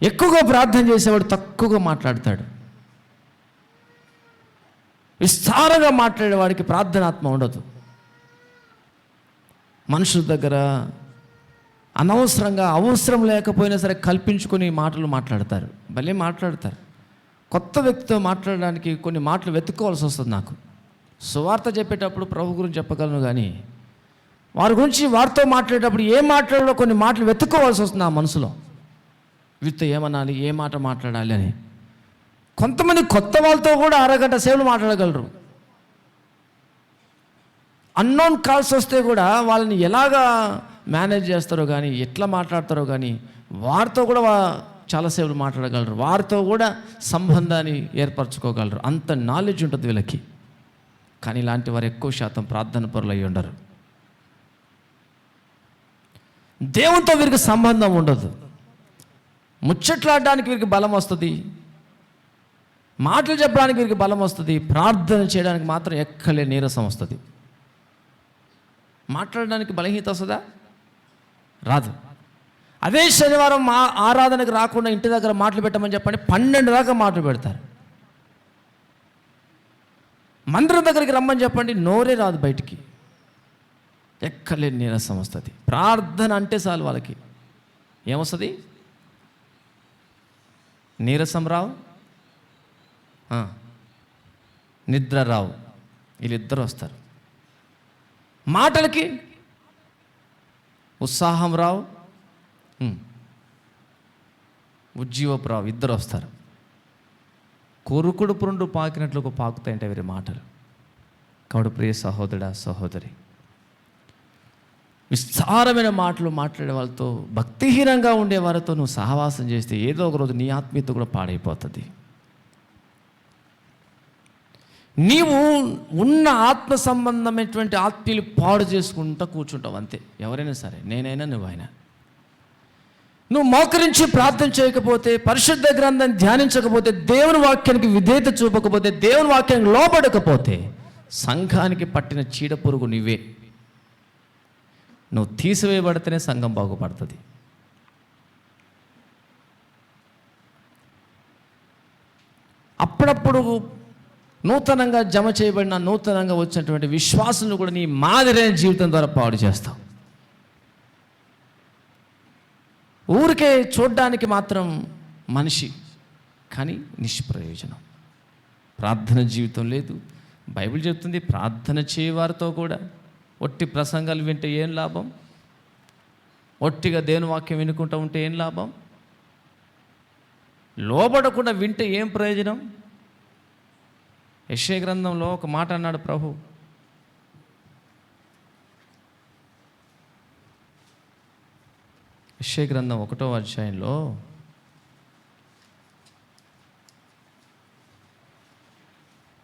ఎక్కువగా ప్రార్థన చేసేవాడు తక్కువగా మాట్లాడతాడు. విస్తారంగా మాట్లాడేవాడికి ప్రార్థనాత్మ ఉండదు. మనుషుల దగ్గర అనవసరంగా, అవసరం లేకపోయినా సరే కల్పించుకొని మాటలు మాట్లాడతారు. భలే మాట్లాడతారు. కొత్త వ్యక్తితో మాట్లాడడానికి కొన్ని మాటలు వెతుక్కోవాల్సి వస్తుంది. నాకు సువార్త చెప్పేటప్పుడు ప్రభు గురించి చెప్పగలను, కానీ వారి గురించి వారితో మాట్లాడేటప్పుడు ఏం మాట్లాడాలో కొన్ని మాటలు వెతుక్కోవాల్సి వస్తుంది నా మనసులో. వీరితో ఏమనాలి, ఏ మాట మాట్లాడాలి అని. కొంతమంది కొత్త వాళ్ళతో కూడా అరగంట సేవలు మాట్లాడగలరు. అన్నోన్ కాల్స్ వస్తే కూడా వాళ్ళని ఎలాగా మేనేజ్ చేస్తారో కానీ, ఎట్లా మాట్లాడతారో కానీ, వారితో కూడా చాలా సేవలు మాట్లాడగలరు. వారితో కూడా సంబంధాన్ని ఏర్పరచుకోగలరు. అంత నాలెడ్జ్ ఉంటుంది వీళ్ళకి. కానీ ఇలాంటి వారు ఎక్కువ శాతం ప్రార్థన పరులు అయి ఉండరు. దేవునితో వీరికి సంబంధం ఉండదు. ముచ్చట్లాడడానికి వీరికి బలం వస్తుంది, మాటలు చెప్పడానికి వీరికి బలం వస్తుంది. ప్రార్థన చేయడానికి మాత్రం ఎక్కలే నీరసం వస్తుంది. మాట్లాడడానికి బలహీనత వస్తుందా? రాదు. అదే శనివారం మా ఆరాధనకు రాకుండా ఇంటి దగ్గర మాటలు పెట్టమని చెప్పండి, 12 దాకా మాటలు పెడతారు. మందిరం దగ్గరికి రమ్మని చెప్పండి, నోరే రాదు బయటికి. ఎక్కలేని నీరసం వస్తుంది. ప్రార్థన అంటే చాలు వాళ్ళకి ఏమొస్తుంది? నీరసం రావు, నిద్ర రావు. వీళ్ళిద్దరు వస్తారు. మాటలకి ఉత్సాహం రావు, ఉజ్జీవపు రావు. ఇద్దరు వస్తారు. కొరుకుడు పురుండు పాకినట్లు పాకుతాయంటే వీరి మాటలు. కాబట్టి ప్రియ సహోదరుడా, సహోదరి, విస్తారమైన మాటలు మాట్లాడే వాళ్ళతో, భక్తిహీనంగా ఉండే వారితో నువ్వు సహవాసం చేస్తే ఏదో ఒక రోజు నీ ఆత్మీయత కూడా పాడైపోతుంది. నీవు ఉన్న ఆత్మ సంబంధమైనటువంటి ఆత్మీయులు పాడు చేసుకుంటూ కూర్చుంటావు అంతే. ఎవరైనా సరే, నేనైనా నువ్వైనా. నువ్వు మోకరించి ప్రార్థన చేయకపోతే, పరిశుద్ధ గ్రంథాన్ని ధ్యానించకపోతే, దేవుని వాక్యానికి విధేయత చూపకపోతే, దేవుని వాక్యానికి లోబడకపోతే, సంఘానికి పట్టిన చీడ పురుగు నువ్వే. నువ్వు తీసివేయబడితేనే సంఘం బాగుపడుతుంది. అప్పుడప్పుడు నూతనంగా జమ చేయబడిన, నూతనంగా వచ్చినటువంటి విశ్వాసులను కూడా నీ మాదిరైన జీవితం ద్వారా పాడు చేస్తావు. ఊరికే చూడ్డానికి మాత్రం మనిషి, కానీ నిష్ప్రయోజనం. ప్రార్థన జీవితం లేదు. బైబిల్ చెప్తుంది, ప్రార్థన చేయవారితో కూడా ఒట్టి ప్రసంగాలు వింటే ఏం లాభం? ఒట్టిగా దేవుని వాక్యం వినుకుంటూ ఉంటే ఏం లాభం? లోబడకుండా వింటే ఏం ప్రయోజనం? యెషయా గ్రంథంలో ఒక మాట అన్నాడు ప్రభు. యెషయా గ్రంథం 1వ అధ్యాయంలో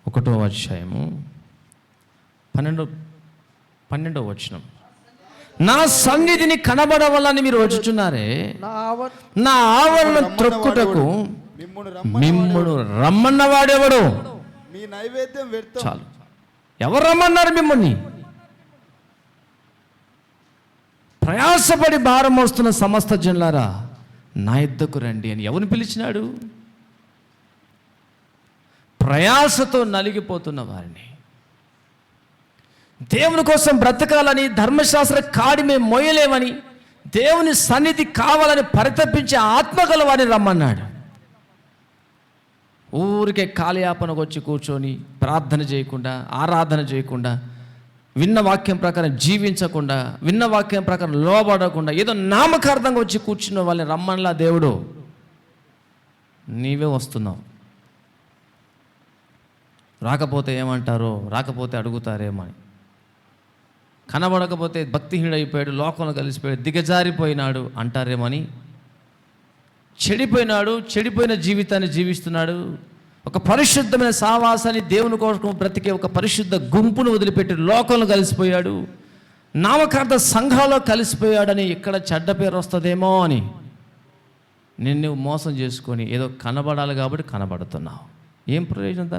1వ అధ్యాయము 12వ వచనం. నా సన్నిధిని కనబడవాలని మీరు వచ్చుచున్నారే, నా ఆవరణ త్రొక్కుటకు మిమ్మును రమ్మన్నవాడెవడు? మీ నైవేద్యం వ్యర్థం. చాలు. ఎవరు రమ్మన్నారు మిమ్మల్ని? ప్రయాసపడి భారం మోస్తున్న సమస్త జనులారా నా యుద్ధకు రండి అని ఎవరిని పిలిచినాడు? ప్రయాసతో నలిగిపోతున్న వారిని, దేవుని కోసం బ్రతకాలని, ధర్మశాస్త్ర కాడి మేము మోయలేమని, దేవుని సన్నిధి కావాలని పరితపించే ఆత్మగల వారిని రమ్మన్నాడు. ఊరికే కాలయాపనకు వచ్చి కూర్చొని ప్రార్థన చేయకుండా, ఆరాధన చేయకుండా, విన్న వాక్యం ప్రకారం జీవించకుండా, విన్న వాక్యం ప్రకారం లోబడకుండా, ఏదో నామకార్థంగా వచ్చి కూర్చున్న వాళ్ళని రమ్మన్లా దేవుడు. నీవే వస్తున్నావు. రాకపోతే ఏమంటారో, రాకపోతే అడుగుతారేమో అని, కనబడకపోతే భక్తిహీనుడైపోయాడు, లోకంలో కలిసిపోయాడు, దిగజారిపోయినాడు అంటారేమని, చెడిపోయినాడు, చెడిపోయిన జీవితాన్ని జీవిస్తున్నాడు, ఒక పరిశుద్ధమైన సావాసాన్ని దేవుని కోసం బ్రతికే ఒక పరిశుద్ధ గుంపును వదిలిపెట్టి లోకంలో కలిసిపోయాడు, నామకార్థ సంఘాల్లో కలిసిపోయాడని ఇక్కడ చెడ్డ పేరు వస్తుందేమో అని నిన్ను మోసం చేసుకొని ఏదో కనబడాలి కాబట్టి కనబడుతున్నావు. ఏం ప్రయోజనం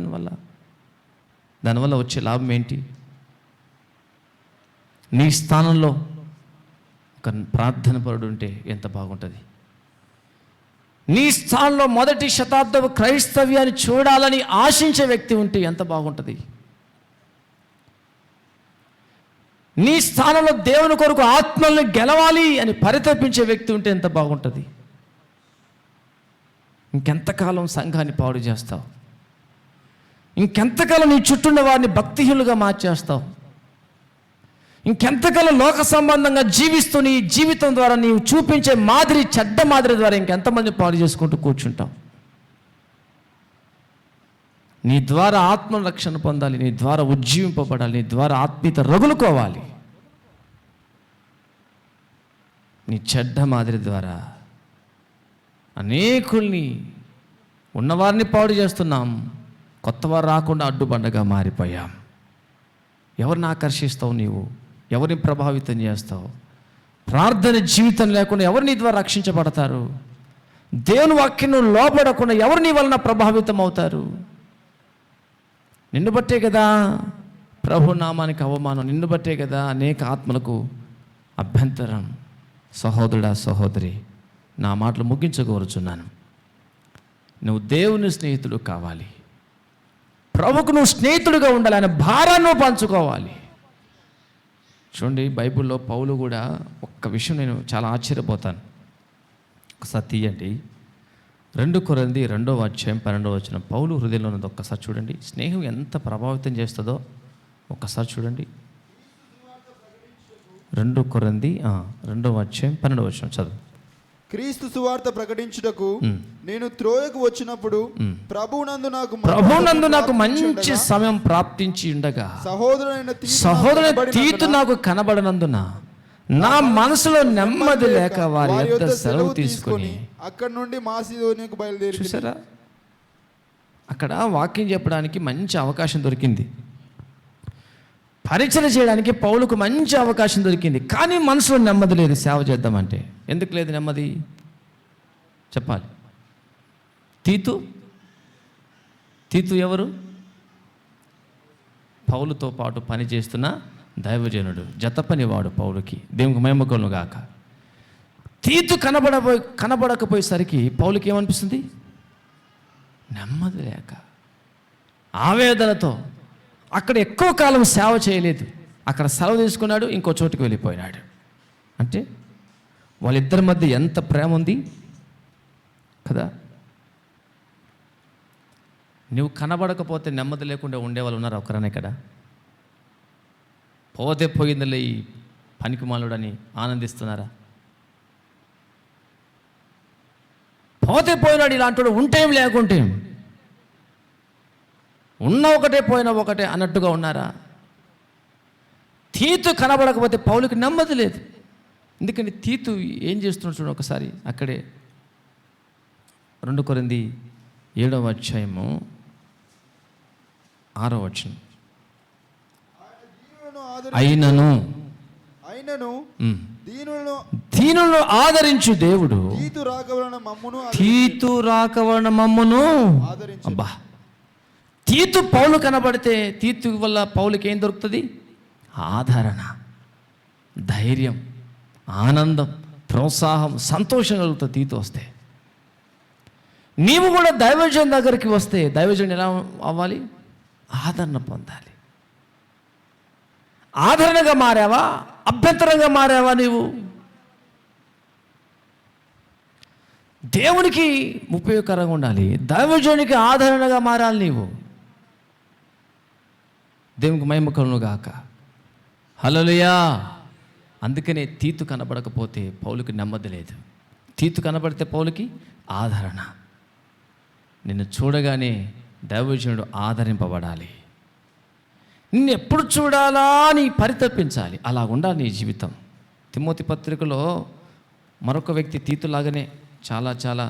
దానివల్ల వచ్చే లాభం ఏంటి? నీ స్థానంలో ఒక ప్రార్థన పరుడు ఉంటే ఎంత బాగుంటుంది. నీ స్థానంలో మొదటి శతాబ్దపు క్రైస్తవ్యాన్ని చూడాలని ఆశించే వ్యక్తి ఉంటే ఎంత బాగుంటుంది. నీ స్థానంలో దేవుని కొరకు ఆత్మల్ని గెలవాలి అని పరితపించే వ్యక్తి ఉంటే ఎంత బాగుంటుంది. ఇంకెంతకాలం సంఘాన్ని పాడు చేస్తావు? ఇంకెంతకాలం నీ చుట్టూన్న వారిని భక్తిహీనులుగా మార్చేస్తావు? ఇంకెంతకాలం లోక సంబంధంగా జీవిస్తూ నీ జీవితం ద్వారా నీవు చూపించే మాదిరి, చెడ్డ మాదిరి ద్వారా ఇంకెంతమంది పాడు చేసుకుంటూ కూర్చుంటావు? నీ ద్వారా ఆత్మరక్షణ పొందాలి, నీ ద్వారా ఉజ్జీవింపబడాలి, నీ ద్వారా ఆత్మీయత రగులుకోవాలి. నీ చెడ్డ మాదిరి ద్వారా అనేకుల్ని, ఉన్నవారిని పాడు చేస్తున్నాం, కొత్తవారు రాకుండా అడ్డుబండగా మారిపోయాం. ఎవరిని ఆకర్షిస్తావు నీవు? ఎవరిని ప్రభావితం చేస్తావు? ప్రార్థన జీవితం లేకుండా ఎవరు నీ ద్వారా రక్షించబడతారు? దేవుని వాక్యం లోబడకుండా ఎవరు నీ వలన ప్రభావితం అవుతారు? నిన్ను బట్టే కదా ప్రభు నామానికి అవమానం, నిన్ను బట్టే కదా అనేక ఆత్మలకు అభ్యంతరం. సహోదరుడా, సహోదరి, నా మాటలు ముగించగోరుచున్నాను. నువ్వు దేవుని స్నేహితుడు కావాలి, ప్రభుకు నువ్వు స్నేహితుడిగా ఉండాలి, ఆయన భారాన్ని పంచుకోవాలి. చూడండి, బైబిల్లో పౌలు కూడా ఒక్క విషయం నేను చాలా ఆశ్చర్యపోతాను. ఒకసారి తీయండి, 2 కొరింథీ 2:12 పౌలు హృదయంలో ఉన్నది ఒక్కసారి చూడండి. స్నేహం ఎంత ప్రభావితం చేస్తుందో ఒక్కసారి చూడండి. 2 కొరింథీ 2:12 చదువు. క్రీస్తు సువార్త ప్రకటించుటకు నేను త్రోయకు వచ్చినప్పుడు ప్రభువునందు నాకు మంచి సమయం ప్రాప్తించి ఉండగా సహోదరుడైన తీతు నాకు కనబడనందున నా మనసులో నెమ్మది లేక వారి యొద్ద సెలవు తీసుకొని అక్కడి నుండి మాసిదోనియాకు బయలుదేరి. చూసారా, అక్కడ వాక్యం చెప్పడానికి మంచి అవకాశం దొరికింది, పరిచయం చేయడానికి పౌలుకు మంచి అవకాశం దొరికింది. కానీ మనసులో నెమ్మది లేదు. సేవ చేద్దామంటే ఎందుకు లేదు నెమ్మది? చెప్పాలి. తీతు ఎవరు? పౌలుతో పాటు పని చేస్తున్న దైవజనుడు, జత పనివాడు పౌలుకి. దేవునికి మహిమ కలుగును గాక. తీతు కనబడకపోయేసరికి పౌలుకి ఏమనిపిస్తుంది? నెమ్మది లేక, ఆవేదనతో అక్కడ ఎక్కువ కాలం సేవ చేయలేదు. అక్కడ సెలవు తీసుకున్నాడు, ఇంకో చోటుకు వెళ్ళిపోయినాడు. అంటే వాళ్ళిద్దరి మధ్య ఎంత ప్రేమ ఉంది కదా. నువ్వు కనబడకపోతే నెమ్మది లేకుండా ఉండేవాళ్ళు ఉన్నారు ఒకరనే ఇక్కడ? పోతే పోయిందిలే ఈ పనికి మాలుడని ఆనందిస్తున్నారా? పోతే పోయినాడు ఇలాంటి ఉంటేం లేకుంటేం, ఉన్న ఒకటే పోయినా ఒకటే అన్నట్టుగా ఉన్నారా? తీతు కనబడకపోతే పౌలుకి నెమ్మది లేదు. ఎందుకంటే తీతు ఏం చేస్తున్నాడు చూడండి ఒకసారి. అక్కడే 2 కొరింథీ 7:6 అయినను దీనులను ఆదరించు దేవుడు తీతు రాకవలన మమ్మును. అబ్బా, తీతు పౌలు కనబడితే తీతు వల్ల పౌలుకి ఏం దొరుకుతుంది? ఆదరణ, ధైర్యం, ఆనందం, ప్రోత్సాహం, సంతోషం కలుగుతుంది తీతు వస్తే. నీవు కూడా దైవజన్ దగ్గరికి వస్తే దైవజన్ ఎలా అవ్వాలి? ఆదరణ పొందాలి. ఆదరణగా మారావా? అభ్యంతరంగా మారావా? నీవు దేవునికి ఉపయోగకరంగా ఉండాలి, దైవజనునికి ఆదరణగా మారాలి. నీవు దేవునికి మహిమ కలుగును గాక. హల్లెలూయా. అందుకనే తీతు కనబడకపోతే పౌలుకి నెమ్మది లేదు. తీతు కనబడితే పౌలుకి ఆదరణ. నిన్ను చూడగానే దైవజనుడు ఆదరింపబడాలి. నిన్ను ఎప్పుడు చూడాలా అని పరితపించాలి. అలా ఉండాలి నీ జీవితం. తిమోతి పత్రికలో మరొక వ్యక్తి తీతులాగానే చాలా చాలా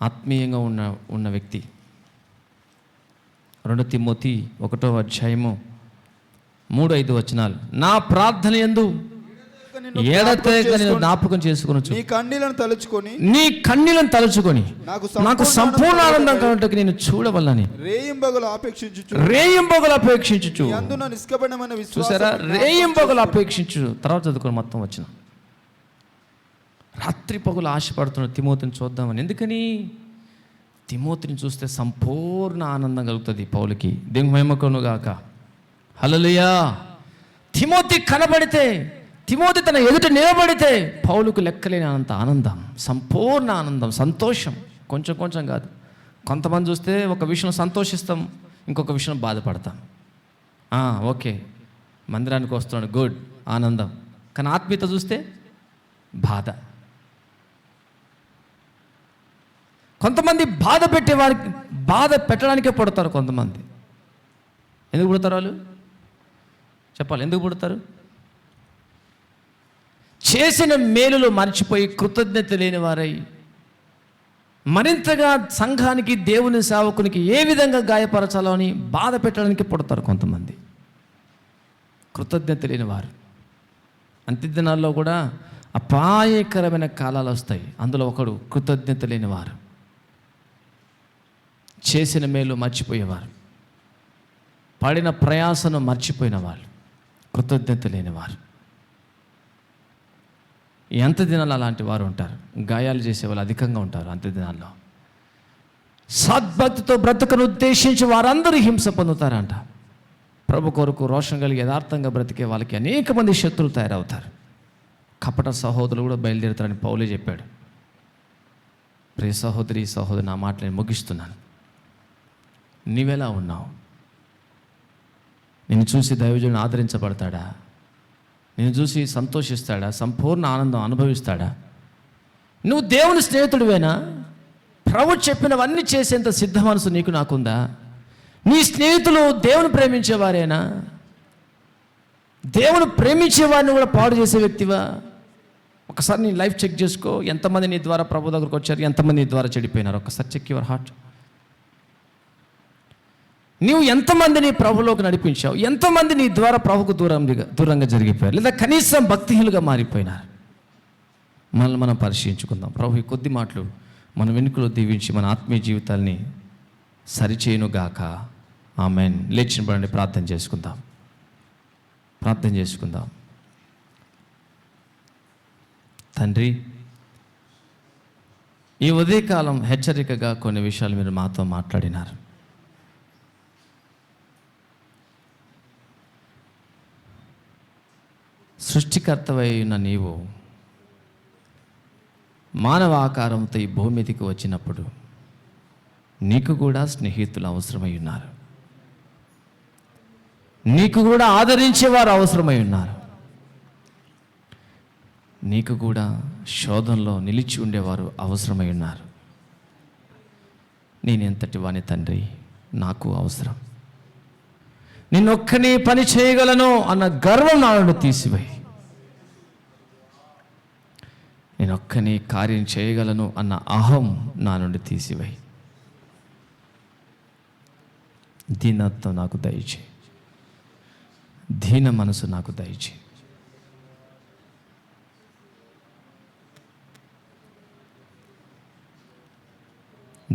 ఆత్మీయంగా ఉన్న వ్యక్తి. 2 తిమోతి 1:3-5 నా ప్రార్థన యందు ఎడతెగక నిన్ను జ్ఞాపకం చేసుకొనుచు నీ కన్నీలను తలుచుకొని నీ కన్నీలను తలుచుకొని నాకు సంపూర్ణ ఆనందం కలుగుటకు నేను చూడవల్లని రేయింబగలు అపేక్షించుచు అందున నిష్కపటమైన విశ్వాసం. చూసారా, రేయింబగలు అపేక్షించు. తర్వాత చదువుకొని మొత్తం వచ్చిన రాత్రి పగులు ఆశపడుతున్న తిమోతిని చూద్దామని. ఎందుకని? తిమోతిని చూస్తే సంపూర్ణ ఆనందం కలుగుతుంది పౌలుకి. దేవుని మహిమకును గాక. హల్లెలూయా. తిమోతి కనబడితే, తిమోతి తన ఎదుట నిలబడితే పౌలుకు లెక్కలేని అంత ఆనందం, సంపూర్ణ ఆనందం, సంతోషం. కొంచెం కొంచెం కాదు. కొంతమంది చూస్తే ఒక విషయం సంతోషిస్తాం, ఇంకొక విషయం బాధపడతాం. ఓకే, మందిరానికి వస్తున్నాడు, గుడ్, ఆనందం. కానీ ఆత్మీయత చూస్తే బాధ. కొంతమంది బాధ పెట్టే వారికి, బాధ పెట్టడానికే పుడతారు కొంతమంది. ఎందుకు పుడతారు వాళ్ళు? చెప్పాలి, ఎందుకు పుడతారు? చేసిన మేలులు మర్చిపోయి కృతజ్ఞత లేని వారై మరింతగా సంఘానికి, దేవుని సేవకునికి ఏ విధంగా గాయపరచాలో అని బాధ పెట్టడానికి పుడతారు కొంతమంది. కృతజ్ఞత లేని వారు. అంత్య దినాల్లో కూడా అపాయకరమైన కాలాలు వస్తాయి. అందులో ఒకడు కృతజ్ఞత లేని వారు, చేసిన మేలు మర్చిపోయేవారు, పడిన ప్రయాసను మర్చిపోయిన వాళ్ళు, కృతజ్ఞత లేని వారు. ఈ అంత్య దినాలు అలాంటి వారు ఉంటారు. గాయాలు చేసే వాళ్ళు అధికంగా ఉంటారు అంత్య దినాల్లో. సద్భక్తితో బ్రతుకను ఉద్దేశించి వారందరూ హింస పొందుతారంట. ప్రభు కొరకు రోషం కలిగి యథార్థంగా బ్రతికే వాళ్ళకి అనేక మంది శత్రువులు తయారవుతారు. కపట సహోదరులు కూడా బయలుదేరుతారని పౌలే చెప్పాడు. ప్రియ సహోదరి, సహోదరు, నా మాట నేను ముగిస్తున్నాను. నీవెలా ఉన్నావు? నిన్ను చూసి దైవజనుడు ఆదరించబడతాడా? నిన్ను చూసి సంతోషిస్తాడా? సంపూర్ణ ఆనందం అనుభవిస్తాడా? నువ్వు దేవుని స్నేహితుడివేనా? ప్రభు చెప్పినవన్నీ చేసేంత సిద్ధ మనసు నీకు నాకుందా? నీ స్నేహితులు దేవుని ప్రేమించేవారేనా? దేవుని ప్రేమించేవారిని కూడా పాడు చేసే వ్యక్తివా? ఒకసారి నీ లైఫ్ చెక్ చేసుకో. ఎంతమంది నీ ద్వారా ప్రభు దగ్గరకు వచ్చారు, ఎంతమంది నీ ద్వారా చెడిపోయినారు? ఒకసారి చెక్ యువర్ హార్ట్. నీవు ఎంతమందిని ప్రభులోకి నడిపించావు? ఎంతమంది నీ ద్వారా ప్రభుకు దూరంగా జరిగిపోయారు, లేదా కనీసం భక్తిహీనులుగా మారిపోయినారు? మనల్ని మనం పరిశీలించుకుందాం. ప్రభు ఈ కొద్ది మాటలు మన వెనుకలో దీవించి మన ఆత్మీయ జీవితాల్ని సరిచేయునుగాక. ఆమేన్. లేచిన పడండి, ప్రార్థన చేసుకుందాం. ప్రార్థన చేసుకుందాం. తండ్రి, ఈ ఉదయకాలం హెచ్చరికగా కొన్ని విషయాలు మీరు మాతో మాట్లాడినారు. సృష్టికర్తవై ఉన్న నీవు మానవ ఆకారంతో ఈ భూమి మీదకి వచ్చినప్పుడు నీకు కూడా స్నేహితులు అవసరమై ఉన్నారు. నీకు కూడా ఆదరించేవారు అవసరమై ఉన్నారు. నీకు కూడా శోధనలో నిలిచి ఉండేవారు అవసరమై ఉన్నారు. నేనెంతటి వాని తండ్రి, నాకు అవసరం. నిన్నొక్కనే పని చేయగలను అన్న గర్వం నా నుండి తీసివేయి. నేనొక్కనే కార్యం చేయగలను అన్న అహం నా నుండి తీసివేయి. దీనత్వం నాకు దయచేయి. దీన మనసు నాకు దయచేయి.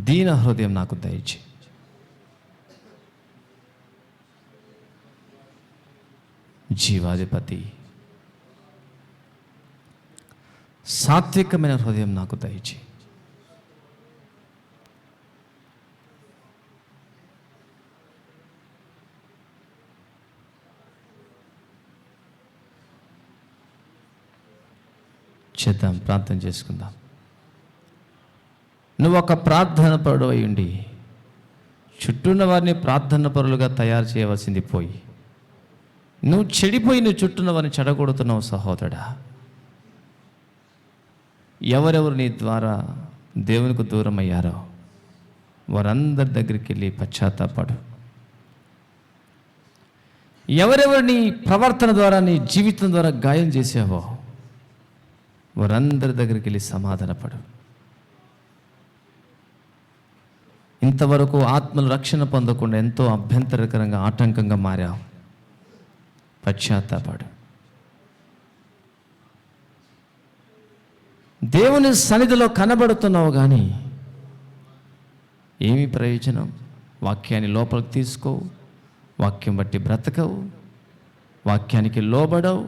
దీన హృదయం నాకు దయచేయి. జీవాధిపతి, సాత్వికమైన హృదయం నాకు దయచేయి. చేద్దాం, ప్రార్థన చేసుకుందాం. నువ్వు ఒక ప్రార్థన పరుడు అయి ఉండి చుట్టూన్న వారిని ప్రార్థన పరులుగా తయారు చేయవలసింది పోయి నువ్వు చెడిపోయి నువ్వు చుట్టూన్న వారిని చెడగొడుతున్నావు సహోదరుడా. ఎవరెవరు నీ ద్వారా దేవునికి దూరం అయ్యారో వారందరి దగ్గరికి వెళ్ళి పశ్చాత్తాపడు. ఎవరెవరు నీ ప్రవర్తన ద్వారా, నీ జీవితం ద్వారా గాయం చేసావో వారందరి దగ్గరికి వెళ్ళి సమాధానపడు. ఇంతవరకు ఆత్మలు రక్షణ పొందకుండా ఎంతో అభ్యంతరకరంగా, ఆటంకంగా మారావు. పశ్చాత్తాపడు. దేవుని సన్నిధిలో కనబడుతున్నావు కానీ ఏమి ప్రయోజనం? వాక్యాన్ని లోపలికి తీసుకోవు, వాక్యం బట్టి బ్రతకవు, వాక్యానికి లోబడవు,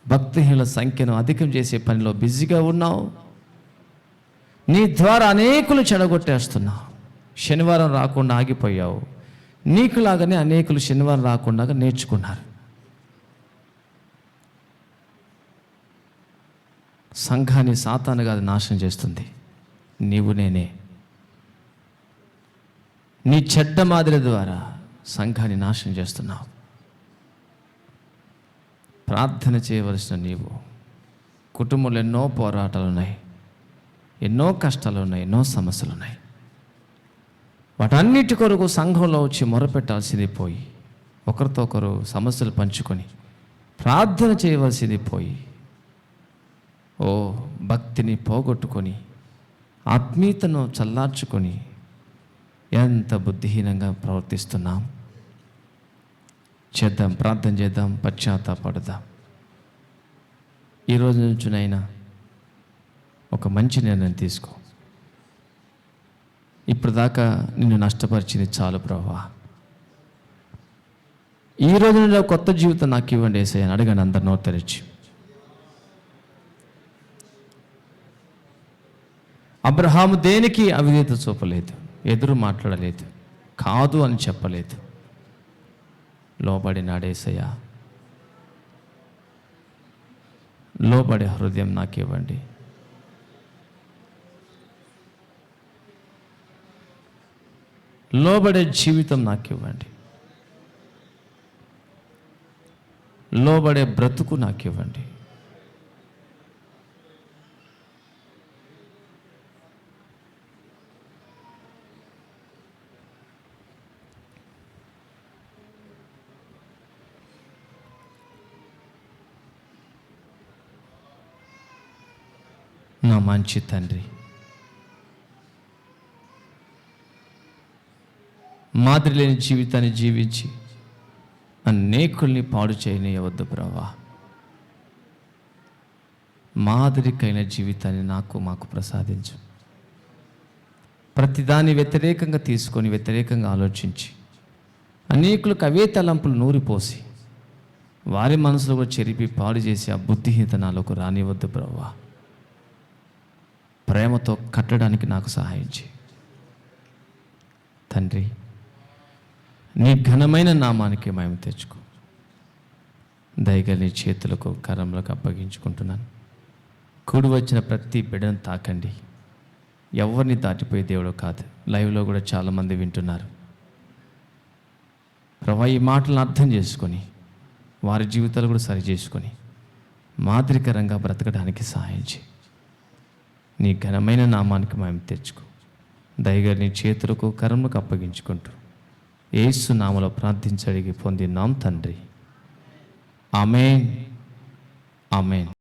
భక్తిహీనుల సంఖ్యను అధికం చేసే పనిలో బిజీగా ఉన్నావు. నీ ద్వారా అనేకులు చెడగొట్టేస్తున్నావు. శనివారం రాకుండా ఆగిపోయావు. నీకులాగానే అనేకులు శనివారం రాకుండా నేర్చుకున్నారు. సంఘాన్ని సాతానుగా అది నాశనం చేస్తుంది. నీవు నేనే నీ చెడ్డ మాదిరి ద్వారా సంఘాన్ని నాశనం చేస్తున్నావు. ప్రార్థన చేయవలసిన నీవు, కుటుంబంలో ఎన్నో పోరాటాలు ఉన్నాయి, ఎన్నో కష్టాలు ఉన్నాయి, ఎన్నో సమస్యలు ఉన్నాయి. వాటన్నిటి కొరకు సంఘంలో వచ్చి మొరపెట్టాల్సింది పోయి, ఒకరితో ఒకరు సమస్యలు పంచుకొని ప్రార్థన చేయవలసింది పోయి, ఓ భక్తిని పోగొట్టుకొని ఆత్మీయతను చల్లార్చుకొని ఎంత బుద్ధిహీనంగా ప్రవర్తిస్తున్నాం. చేద్దాం, ప్రార్థన చేద్దాం, పశ్చాత్తాపడదాం. ఈరోజు నుంచినైనా ఒక మంచి నిర్ణయం తీసుకో. ఇప్పుడు దాకా నిన్ను నష్టపరిచింది చాలు ప్రభువా, ఈ రోజు నుండి కొత్త జీవితం నాకు ఇవ్వండి యేసయ్య అని అడగండి. అందరు నోరు తెరిచి. అబ్రహాము దేనికి అవిధేయత చూపలేదు, ఎదురు మాట్లాడలేదు, కాదు అని చెప్పలేదు. లోబడినాడు యేసయ్య. లోబడే హృదయం నాకు ఇవ్వండి. లోబడే జీవితం నాకు ఇవ్వండి. లోబడే బ్రతుకు నాకు ఇవ్వండి. నా మంచి తండ్రి, మాదిరి లేని జీవితాన్ని జీవించి అనేకుల్ని పాడు చేయనియవద్దు ప్రభా. మాదిరికైన జీవితాన్ని మాకు ప్రసాదించు. ప్రతిదాన్ని వ్యతిరేకంగా తీసుకొని వ్యతిరేకంగా ఆలోచించి అనేకులకు అవే తలంపులు నూరిపోసి వారి మనసులో కూడా చెరిపి పాడు చేసి ఆ బుద్ధిహీనత నాలోకి రానివద్దు ప్రభా. ప్రేమతో కట్టడానికి నాకు సహాయం చేయి తండ్రి. నీ ఘనమైన నామానికి మహిమ తెచ్చుకో. దయగా నీ చేతులకు కరములకు అప్పగించుకుంటున్నాను. కూడి వచ్చిన ప్రతి బిడ్డను తాకండి. ఎవరిని దాటిపోయే దేవుడు కాదు. లైవ్లో కూడా చాలామంది వింటున్నారు ప్రభా. ఈ మాటలను అర్థం చేసుకొని వారి జీవితాలు కూడా సరి చేసుకొని మాదిరికరంగా బ్రతకడానికి సహాయం చేయి. నీ ఘనమైన నామానికి మేము తెచ్చుకో. దయగా నీ చేతులకు కరములకు అప్పగించుకుంటూ యేసు నామములో ప్రార్థించి అడిగి పొందినాం తండ్రి. ఆమేన్, ఆమేన్.